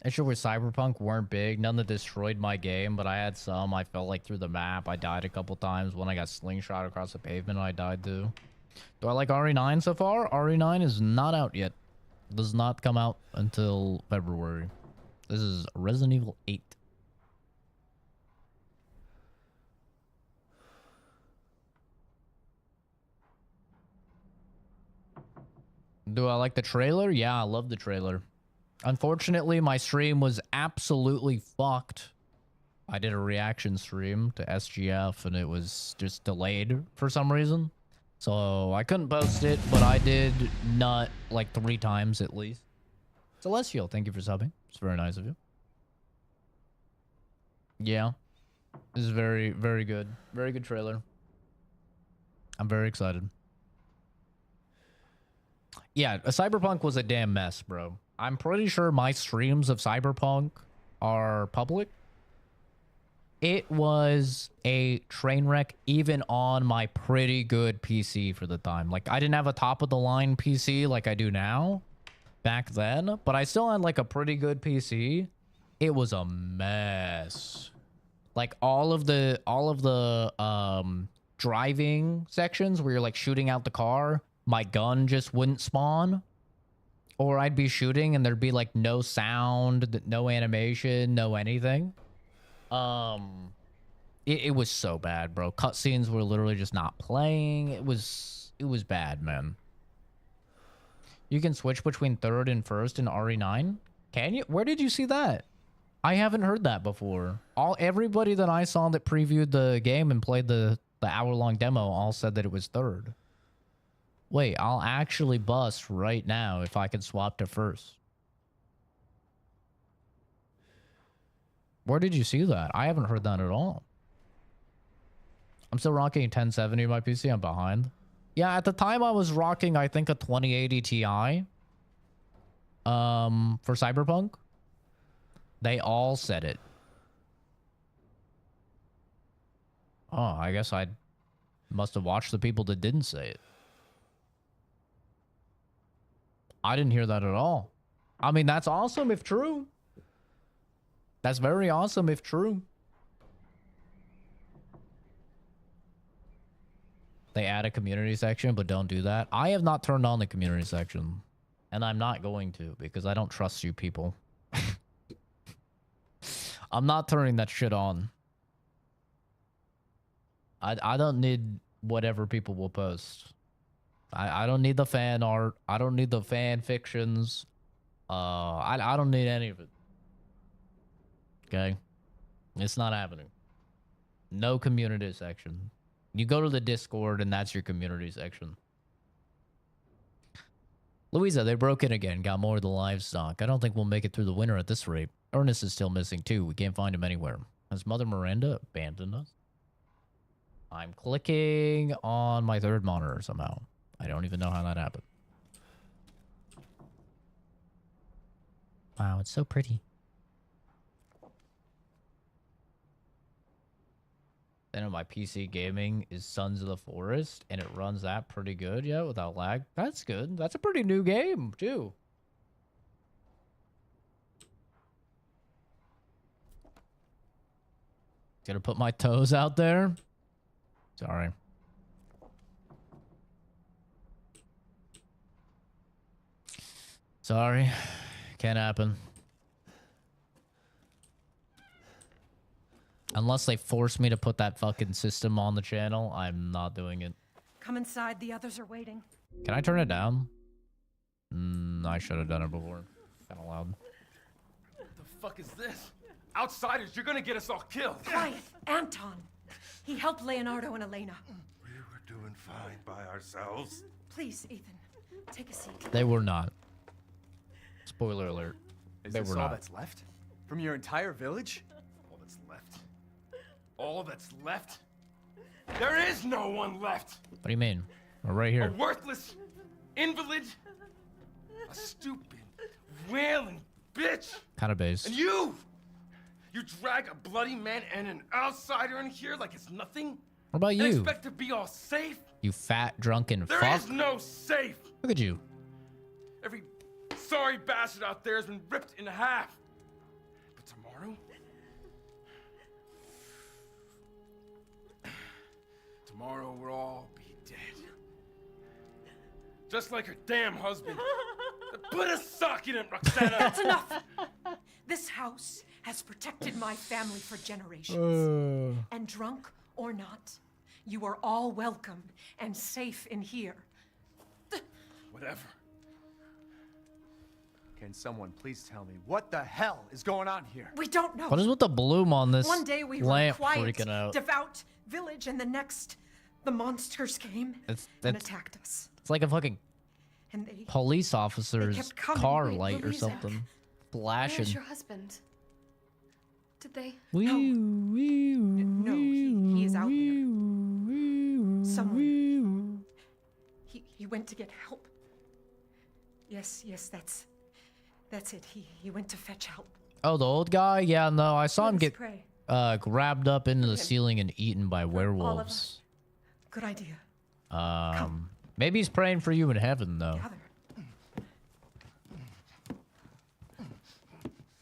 I sure with Cyberpunk weren't big. None that destroyed my game, but I had some. I fell like through the map. I died a couple times. When I got slingshot across the pavement, I died too. Do I like RE9 so far? RE9 is not out yet. Does not come out until February. This is Resident Evil 8. Do I like the trailer? Yeah, I love the trailer. Unfortunately, my stream was absolutely fucked. I did a reaction stream to SGF and it was just delayed for some reason. So I couldn't post it, but I did nut like 3 times at least. Celestial, thank you for subbing. It's very nice of you. Yeah. This is very, very good. Very good trailer. I'm very excited. Yeah, Cyberpunk was a damn mess, bro. I'm pretty sure my streams of Cyberpunk are public. It was a train wreck even on my pretty good PC for the time. Like, I didn't have a top-of-the-line PC like I do now back then, but I still had, like, a pretty good PC. It was a mess. Like, all of the driving sections where you're, like, shooting out the car, my gun just wouldn't spawn. Or I'd be shooting and there'd be like no sound, no animation, no anything. It was so bad, bro. Cutscenes were literally just not playing. It was bad, man. You can switch between third and first in RE9? Can you? Where did you see that? I haven't heard that before. Everybody that I saw that previewed the game and played the hour-long demo all said that it was third. Wait, I'll actually bust right now if I can swap to first. Where did you see that? I haven't heard that at all. I'm still rocking 1070 on my PC. I'm behind. Yeah, at the time I was rocking, I think, a 2080 Ti. For Cyberpunk. They all said it. Oh, I guess I must have watched the people that didn't say it. I didn't hear that at all. I mean, that's awesome if true. That's very awesome if true. They add a community section, but don't do that. I have not turned on the community section. And I'm not going to, because I don't trust you people. I'm not turning that shit on. I don't need whatever people will post. I don't need the fan art. I don't need the fan fictions. I don't need any of it. Okay? It's not happening. No community section. You go to the Discord and that's your community section. Luiza, they broke in again. Got more of the livestock. I don't think we'll make it through the winter at this rate. Ernest is still missing too. We can't find him anywhere. Has Mother Miranda abandoned us? I'm clicking on my third monitor somehow. I don't even know how that happened. Wow, it's so pretty. Then on my PC gaming is Sons of the Forest, and it runs that pretty good, yeah, without lag. That's good. That's a pretty new game, too. Gonna put my toes out there. Sorry. Sorry. Can't happen. Unless they force me to put that fucking system on the channel, I'm not doing it. Come inside, the others are waiting. Can I turn it down? I should have done it before. Kind of loud. What the fuck is this? Outsiders, you're gonna get us all killed. Quiet, Anton. He helped Leonardo and Elena. We were doing fine by ourselves. Please, Ethan, take a seat. They were not. Spoiler alert. Is They this were all not. that's left? From your entire village? All that's left. All that's left? There is no one left. What do you mean? We're right A here. worthless invalid. A stupid, wailing bitch. Kind of base. And you! You drag a bloody man and an outsider in here like it's nothing? What about And you? expect to be all safe? You fat, drunken There fuck. is no safe. Look at you. Every sorry bastard out there has been ripped in half. But tomorrow? Tomorrow we'll all be dead. Just like her damn husband. Put a sock in it, Roxana! That's enough! This house has protected my family for generations. And drunk or not, you are all welcome and safe in here. Whatever. Can someone please tell me what the hell is going on here? We don't know. What is with the bloom on this One day we were lamp quiet, freaking out? devout village, and the next, the monsters came and That's attacked us. it's like a fucking And they police officer's kept coming. car Wait, light or Luiza. something. Flashing. Where's your husband? Did they? No, he is out there. Somewhere. He went to get help. Yes, that's it. He went to fetch help. Oh, the old guy? Yeah, no, I saw him Let us get pray. grabbed up into the Him. ceiling and eaten by all of werewolves. Good idea. Maybe he's praying for you in heaven, though. Gather.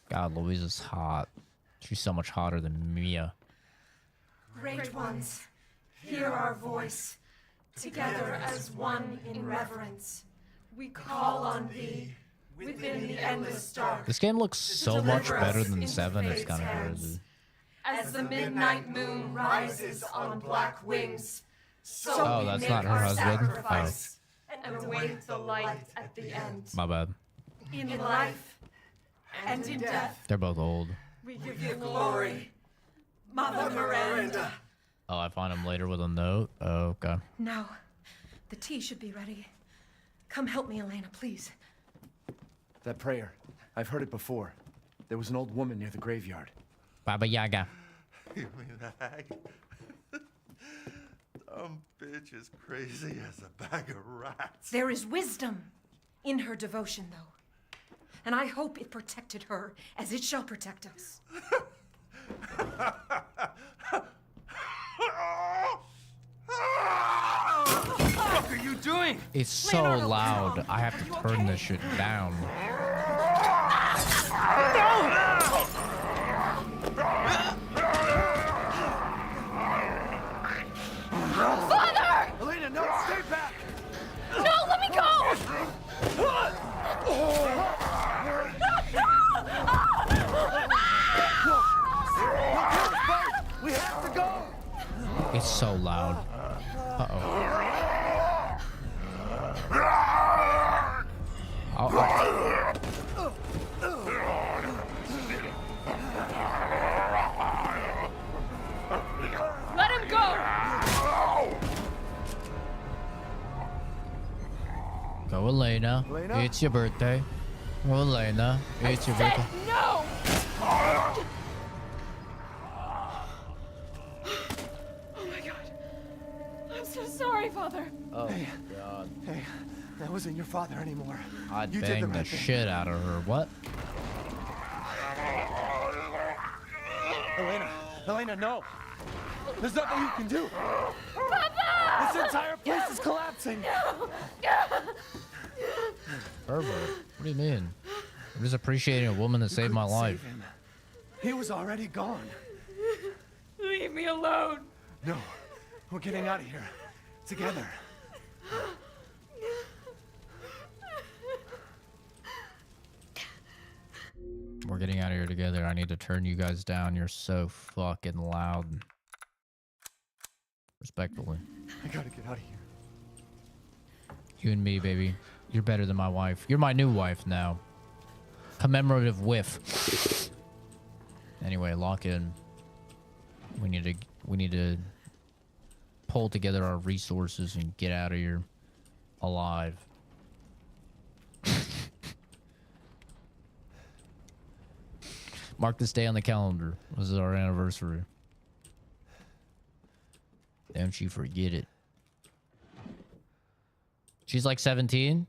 God, Luiza's hot. She's so much hotter than Mia. Great ones, hear our voice. Together as one in reverence, we call on thee within the endless dark. This game looks so much Deliver better us than into 7. It's fate's kind of hands. crazy. As the midnight moon rises on black wings, so Oh, we that's make not her our husband? sacrifice and await the light at the end. My bad. In life and in death, They're both old. we give you glory, Mother Miranda. Oh, I find him later with a note. Oh, okay. Now, the tea should be ready. Come help me, Elena, please. That prayer. I've heard it before. There was an old woman near the graveyard. Baba Yaga. You mean the hag? Dumb bitch is crazy as a bag of rats. There is wisdom in her devotion, though. And I hope it protected her as it shall protect us. What the fuck are you doing? It's so loud. I have to turn this shit down. Father! Elena, no, stay back! No, let me go! We have to go! It's so loud. Uh-oh. Let him go! Go, Elena. Elena? It's your birthday. Go, Elena. It's your birthday. No! Oh my god. I'm so sorry, Father. Oh, God. Hey, that wasn't your father anymore. I'd You did bang the the right thing. shit out of her. What? Elena, no! There's nothing you can do! Papa! This entire place is collapsing! Herbert, what do you mean? I'm just appreciating a woman that saved my Couldn't life. save him. He was already gone. Leave me alone. No, we're getting out of here. Together. We're getting out of here together. I need to turn you guys down. You're so fucking loud. Respectfully. I gotta get out of here. You and me, baby. You're better than my wife. You're my new wife now. Commemorative whiff. Anyway, lock in. We need to pull together our resources and get out of here alive. Mark this day on the calendar. This is our anniversary. Don't you forget it. She's like 17.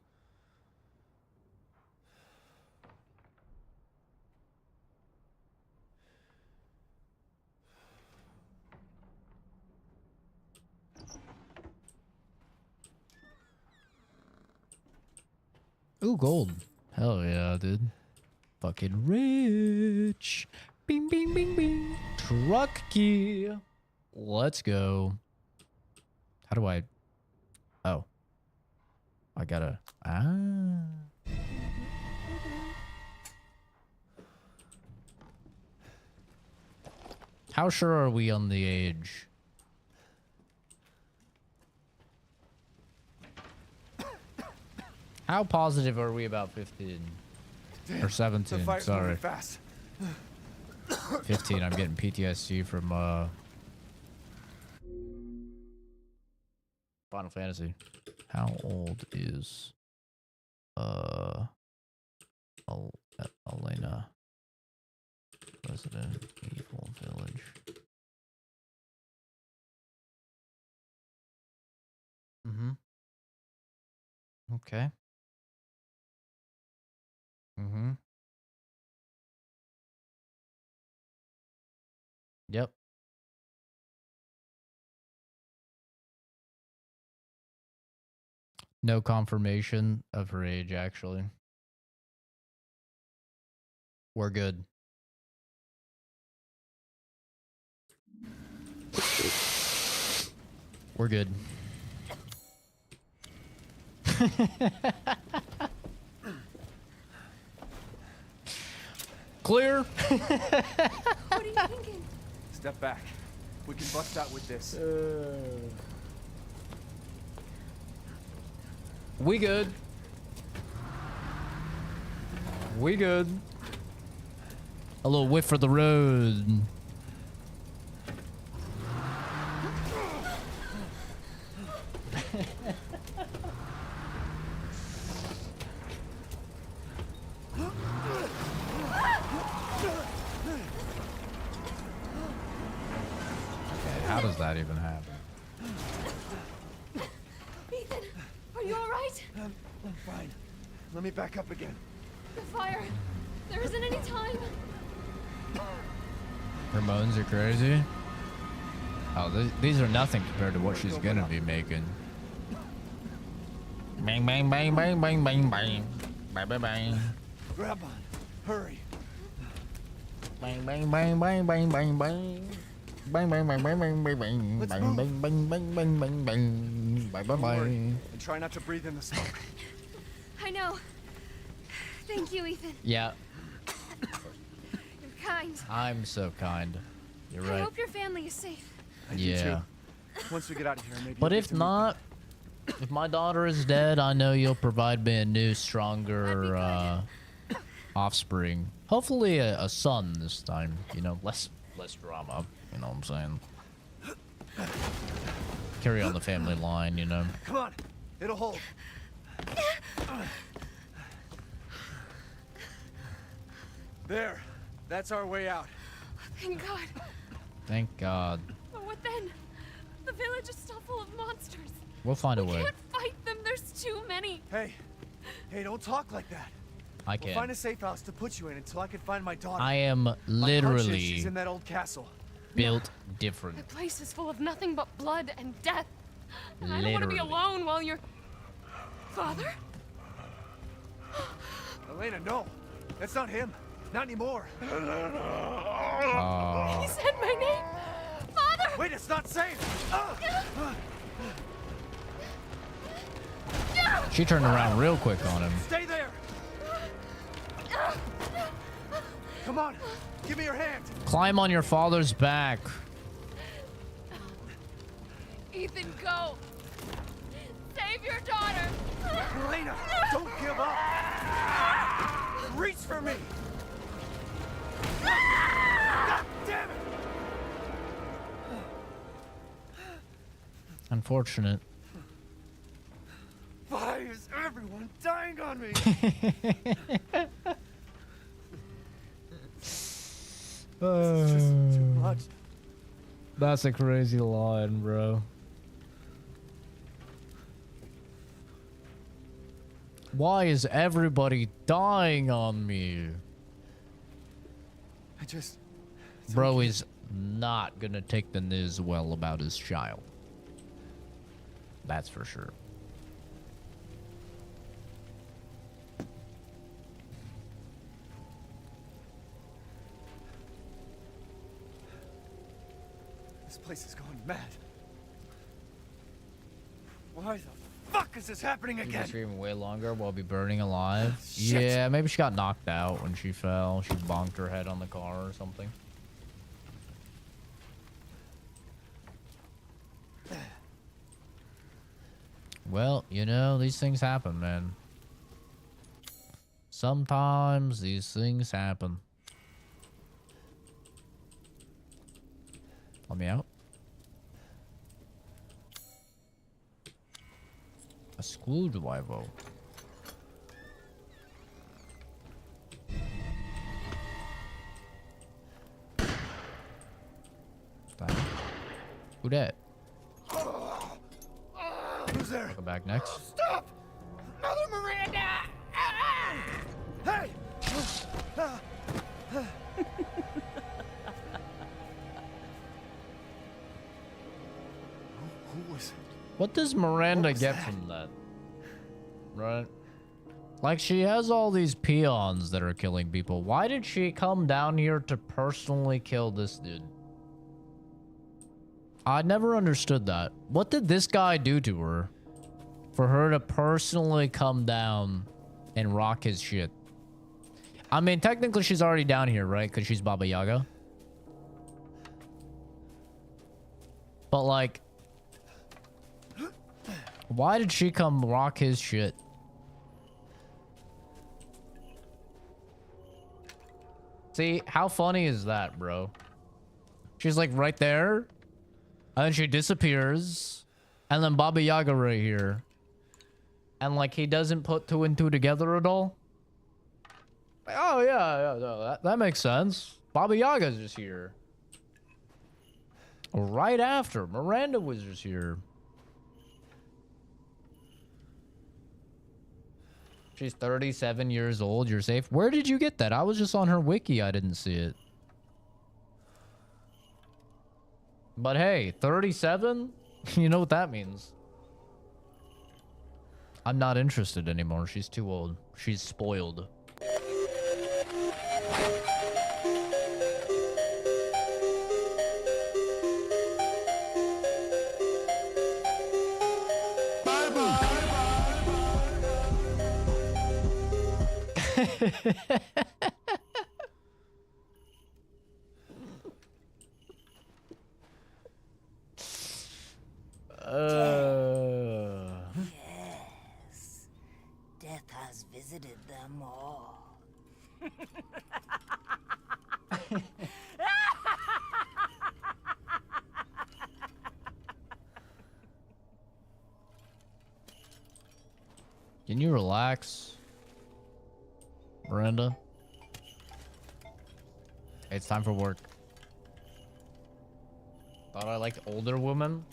Ooh, gold. Hell yeah, dude. Fucking rich. Bing, bing, bing, bing. Truck key. Let's go. How do I... Oh. I gotta... How sure are we on the age? How positive are we about 15? Damn, or 17, the fire's sorry. moving fast. 15, I'm getting PTSD from Final Fantasy. How old is Elena? Resident Evil Village. Mm-hmm. Okay. Mm-hmm. Yep. No confirmation of her age, actually. We're good. We're good. Clear. What are you thinking? Step back. We can bust out with this. We good. We good. A little whiff for the road. How does that even happen? Ethan, are you all right? I'm fine. Let me back up again. The fire. There isn't any time. Her moans are crazy. Oh, these are nothing compared to what she's gonna be making. Bang, bang, bang, bang, bang, bang, bang. Bang, bang, bang. Grab on. Hurry. Bang, bang, bang, bang, bang, bang, bang. Bang, bang, bang, bang, bang, bang, bang. Let's Bang, move. bang, bang, bang, bang, bang, bang. Bang, bang, bang. And try not to breathe in the smoke. I know. Thank you, Ethan. Yeah, You're kind. I'm so kind. You're I right. hope your family is safe. I do Yeah. too. Once we get out of here, maybe. But you'll if get to meet not, if my daughter is dead, I know you'll provide me a new, stronger offspring. Hopefully a son this time. You know, less drama. You know what I'm saying? Carry on the family line, you know. them. Come on. It'll hold. There. That's our way out. Thank God. Thank God. But what then? The village is still full of monsters. We'll find a We way. can't fight them. There's too many. Hey. Hey, don't talk like that. I We'll can. find a safe house to put you in until I can find my daughter. I am My hunch is literally she's in that old castle. built different. The place is full of nothing but blood and death. And I don't want to be Literally. alone while you're... Father? Elena, no. That's not him. Not anymore. He said my name. Father! Wait, it's not safe. She turned around real quick on him. Stay there. Come on. Give me your hand. Climb on your father's back. Ethan, go. Save your daughter. Elena, don't give up. Reach for me. Unfortunate. Why is everyone dying on me? This is just too much. That's a crazy line, bro. Why is everybody dying on me? I just... Bro is not gonna take the news well about his child. That's for sure. This place is going mad. Why the fuck is this happening She's again? screaming way longer while be burning alive. Shit. Yeah, maybe she got knocked out when she fell. She bonked her head on the car or something. Well, you know, these things happen, man. Sometimes these things happen. Let me out. A screwdriver. Who that? Who's there? Welcome back next. Stop! Mother Miranda! Hey! Who was it? What does Miranda was get that? from that? Right? Like, she has all these peons that are killing people. Why did she come down here to personally kill this dude? I never understood that. What did this guy do to her for her to personally come down and rock his shit? I mean, technically she's already down here, right? Because she's Baba Yaga. But like, why did she come rock his shit? See, how funny is that, bro? She's like right there. And then she disappears. And then Baba Yaga right here. And like he doesn't put two and two together at all. Like, oh yeah, no, that makes sense. Baba Yaga's just here. Right after Miranda was just here. She's 37 years old. You're safe. Where did you get that? I was just on her wiki. I didn't see it. But hey, 37? You know what that means. I'm not interested anymore. She's too old. She's spoiled. Yes. Death has visited them all. Can you relax, Miranda? It's time for work. Thought I liked older women?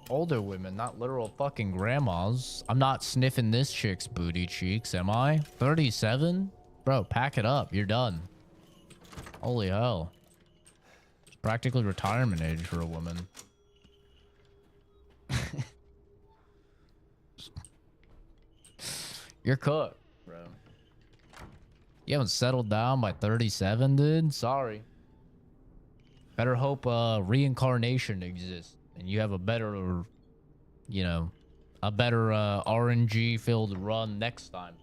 Older women, not literal fucking grandmas. I'm not sniffing this chick's booty cheeks, am I? 37? Bro, pack it up. You're done. Holy hell. It's practically retirement age for a woman. You're cooked, bro. You haven't settled down by 37, dude? Sorry. Better hope reincarnation exists and you have a better, you know, a better RNG filled run next time.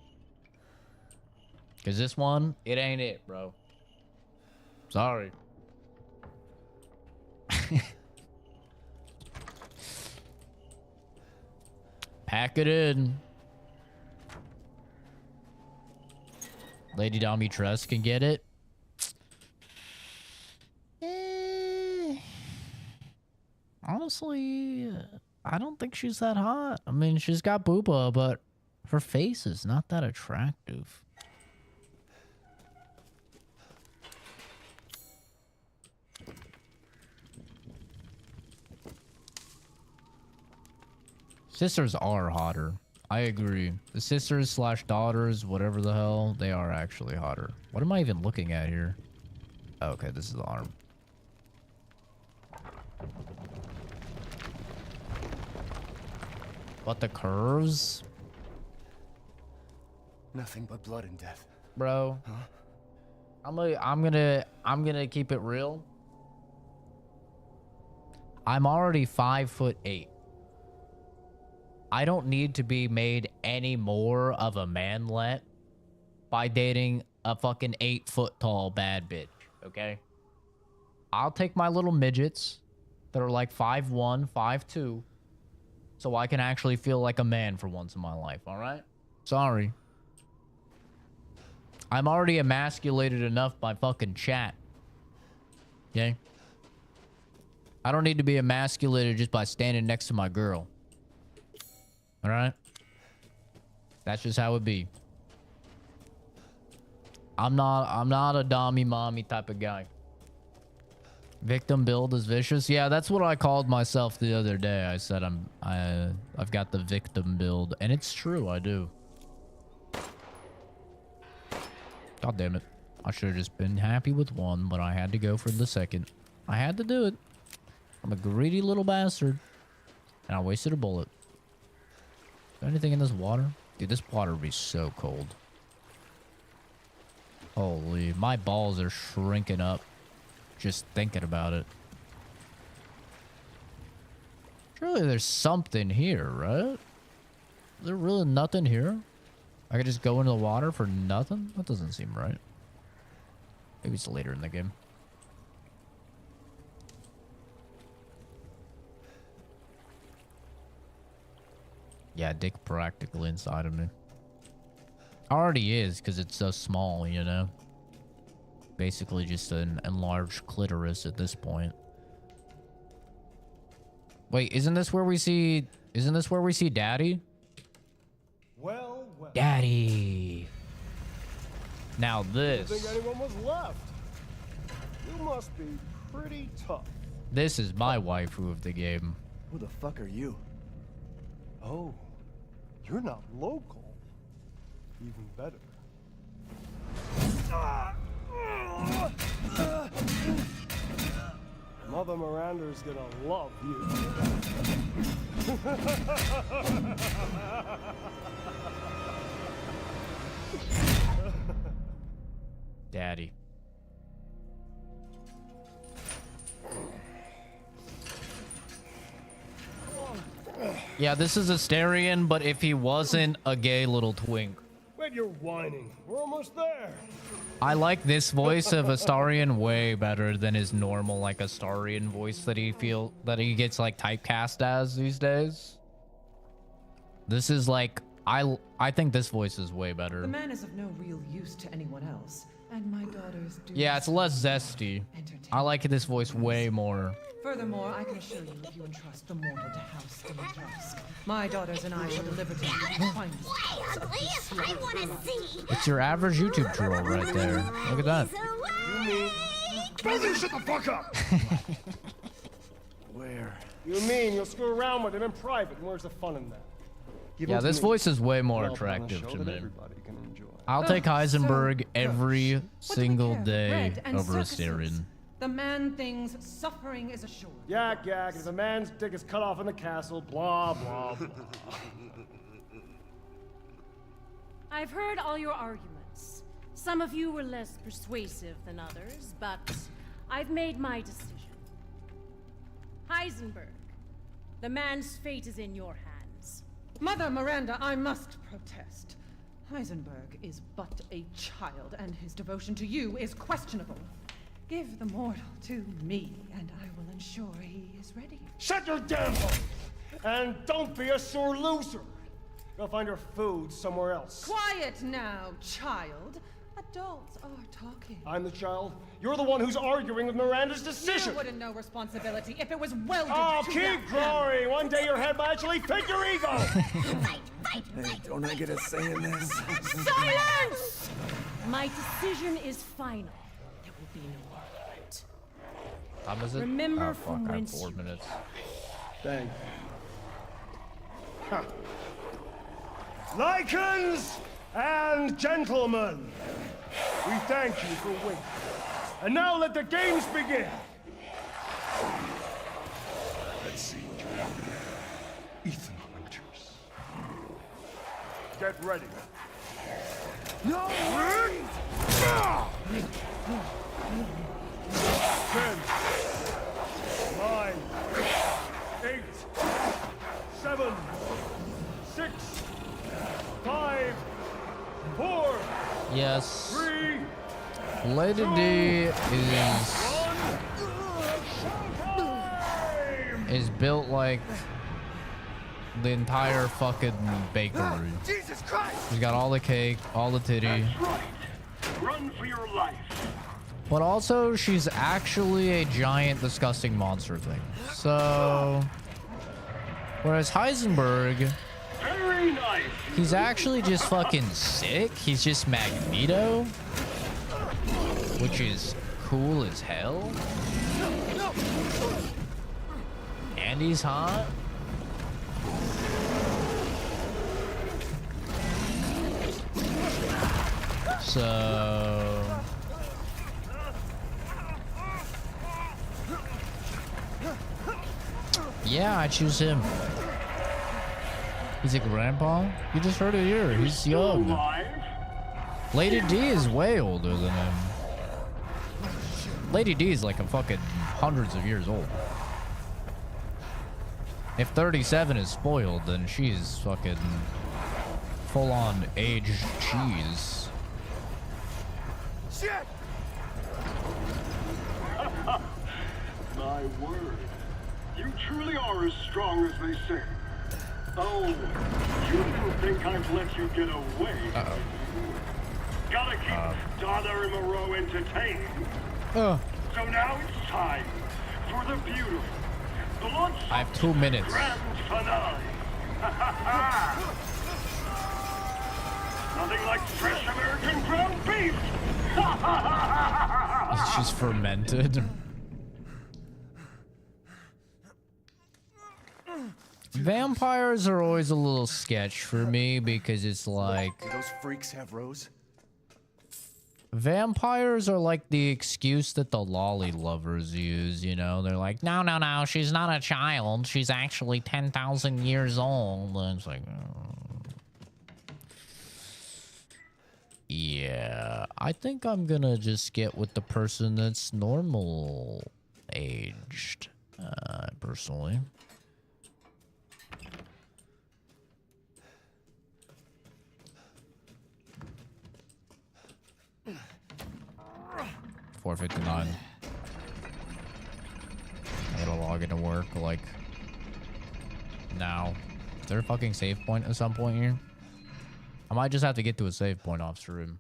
Cause this one, it ain't it, bro. Sorry. Pack it in. Lady Domitress can get it. Honestly, I don't think she's that hot. I mean, she's got booba, but her face is not that attractive. Sisters are hotter. I agree. The sisters slash daughters, whatever the hell, they are actually hotter. What am I even looking at here? Oh, okay, this is the arm. But the curves? Nothing but blood and death. Bro. Huh? I'm gonna keep it real. I'm already 5'8". I don't need to be made any more of a manlet by dating a fucking 8-foot tall bad bitch, okay? I'll take my little midgets that are like 5'1", 5'2", so I can actually feel like a man for once in my life, all right? Sorry. I'm already emasculated enough by fucking chat. Okay? I don't need to be emasculated just by standing next to my girl. All right? That's just how it be. I'm not a dommy mommy type of guy. Victim build is vicious. Yeah, that's what I called myself the other day. I said I've got the victim build, and it's true, I do. God damn it. I should have just been happy with one, but I had to go for the second. I had to do it. I'm a greedy little bastard. And I wasted a bullet. Is there anything in this water? Dude, this water would be so cold. Holy, my balls are shrinking up just thinking about it. Surely there's something here, right? Is there really nothing here? I could just go into the water for nothing? That doesn't seem right. Maybe it's later in the game. Yeah, dick practically inside of me. Already is, because it's so small, you know? Basically just an enlarged clitoris at this point. Wait, isn't this where we see Daddy? Well. Daddy. Now this. Didn't think anyone was left. You must be pretty tough. This is my waifu of the game. Who the fuck are you? Oh, you're not local. Even better. Mother Miranda's gonna love you. Daddy. Yeah, this is Asterion, but if he wasn't a gay little twink. Wait, you're whining. We're almost there. I like this voice of Astarion way better than his normal like Astarion voice that he gets like typecast as these days. This is like I think this voice is way better. The man is of no real use to anyone else, and my daughters do. Yeah, it's less zesty. I like this voice way more. Furthermore, I can assure you, if you entrust the mortal to House Dimitrescu, my daughters and I shall deliver to you the finest. I want to see. It's your average YouTube troll right there. Look at that. Brother, shut the fuck up! Where? You mean you'll screw around with him in private? Where's the fun in that? Yeah, this voice is way more attractive to me. I'll take Heisenberg every single day over Asterion. The man thinks suffering is assured. Yak, yak, if a man's dick is cut off in the castle, blah, blah, blah. I've heard all your arguments. Some of you were less persuasive than others, but I've made my decision. Heisenberg, the man's fate is in your hands. Mother Miranda, I must protest. Heisenberg is but a child, and his devotion to you is questionable. Give the mortal to me, and I will ensure he is ready. Shut your damn mouth! And don't be a sore loser! Go find your food somewhere else. Quiet now, child. Adults are talking. I'm the child. You're the one who's arguing with Miranda's decision. You wouldn't know responsibility if it was welded Oh, to keep that growing. One day your head might actually fit your ego. Hey, don't I get a say in this? Silence! My decision is final. There will be no argument. How is it? Remember oh, from fuck, I have whence 4 you minutes. Bang. Huh. Lycans and gentlemen, we thank you for waiting. And now let the games begin. Let's see. Ethan Winters. Get ready. No! 10, 9, 8, 7, 6, 5, 4. Yes. 3. Lady D is built like the entire fucking bakery. Jesus Christ! She's got all the cake, all the titty. That's right. Run for your life. But also, she's actually a giant, disgusting monster thing. So, whereas Heisenberg, Very nice. he's actually just fucking sick. He's just Magneto, which is cool as hell. And he's hot. So... yeah, I choose him. He's a grandpa? You just heard it here. He's young. Lady D is way older than him. Lady D is like a fucking hundreds of years old. If 37 is spoiled, then she's fucking full-on aged cheese. Shit! My word. You truly are as strong as they say. Oh, you didn't think I'd let you get away. Uh-oh. Gotta keep Donna and Moreau entertained. Oh. So now it's time for the beautiful, blood I have 2 minutes. grand finale. Nothing like fresh American ground beef. She's fermented. Vampires are always a little sketch for me because it's like... Do those freaks have Rose? Vampires are like the excuse that the lolly lovers use, you know? They're like, no, no, no, she's not a child. She's actually 10,000 years old. And it's like... yeah, I think I'm gonna just get with the person that's normal aged, personally. $4.59. I gotta log into work like now. Is there a fucking save point at some point here? I might just have to get to a save point off stream.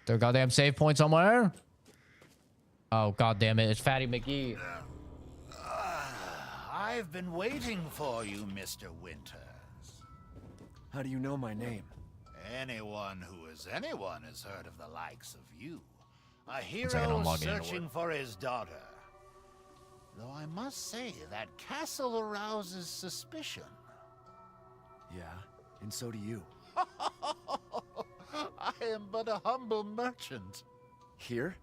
There a goddamn save point somewhere? Oh, goddamn it. It's Fatty McGee. I've been waiting for you, Mr. Winters. How do you know my name? Anyone who is anyone has heard of the likes of you. A second, hero I'm logging into searching work. for his daughter. Though I must say, that castle arouses suspicion. Yeah, and so do you. I am but a humble merchant. Here?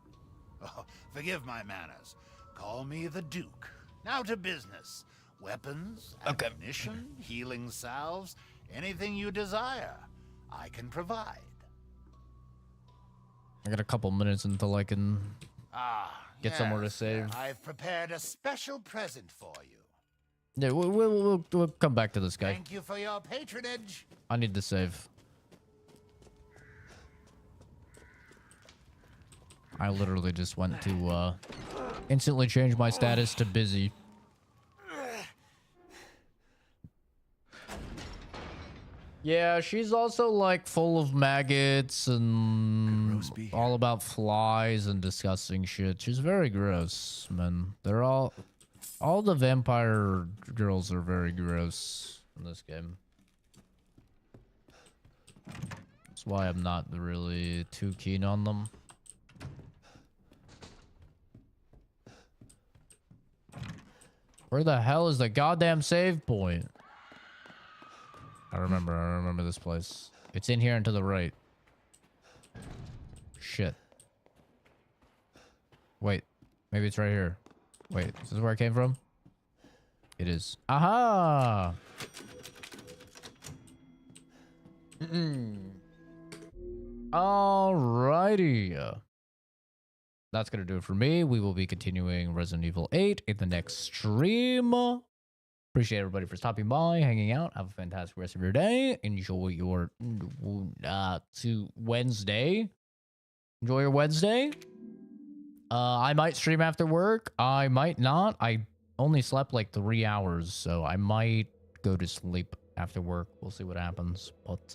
Oh, forgive my manners. Call me the Duke. Now to business. Weapons, ammunition, healing salves, anything you desire, I can provide. I got a couple minutes until I can get somewhere to Yes, save. I've prepared a special present for you. Yeah, we'll come back to this guy. Thank you for your patronage. I need to save. I literally just went to Instantly change my status to busy. Yeah, she's also like full of maggots and all about flies and disgusting shit. She's very gross, man. They're all the vampire girls are very gross in this game. That's why I'm not really too keen on them. Where the hell is the goddamn save point? I remember this place. It's in here and to the right. Shit. Wait, maybe it's right here. Wait, is this where I came from? It is. Aha! Alrighty. That's gonna do it for me. We will be continuing Resident Evil 8 in the next stream. Appreciate everybody for stopping by, hanging out. Have a fantastic rest of your day. Enjoy your Wednesday. Enjoy your Wednesday. I might stream after work. I might not. I only slept like 3 hours, so I might go to sleep after work. We'll see what happens. But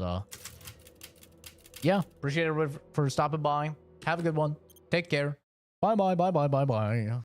yeah, appreciate everybody for stopping by. Have a good one. Take care. Bye bye.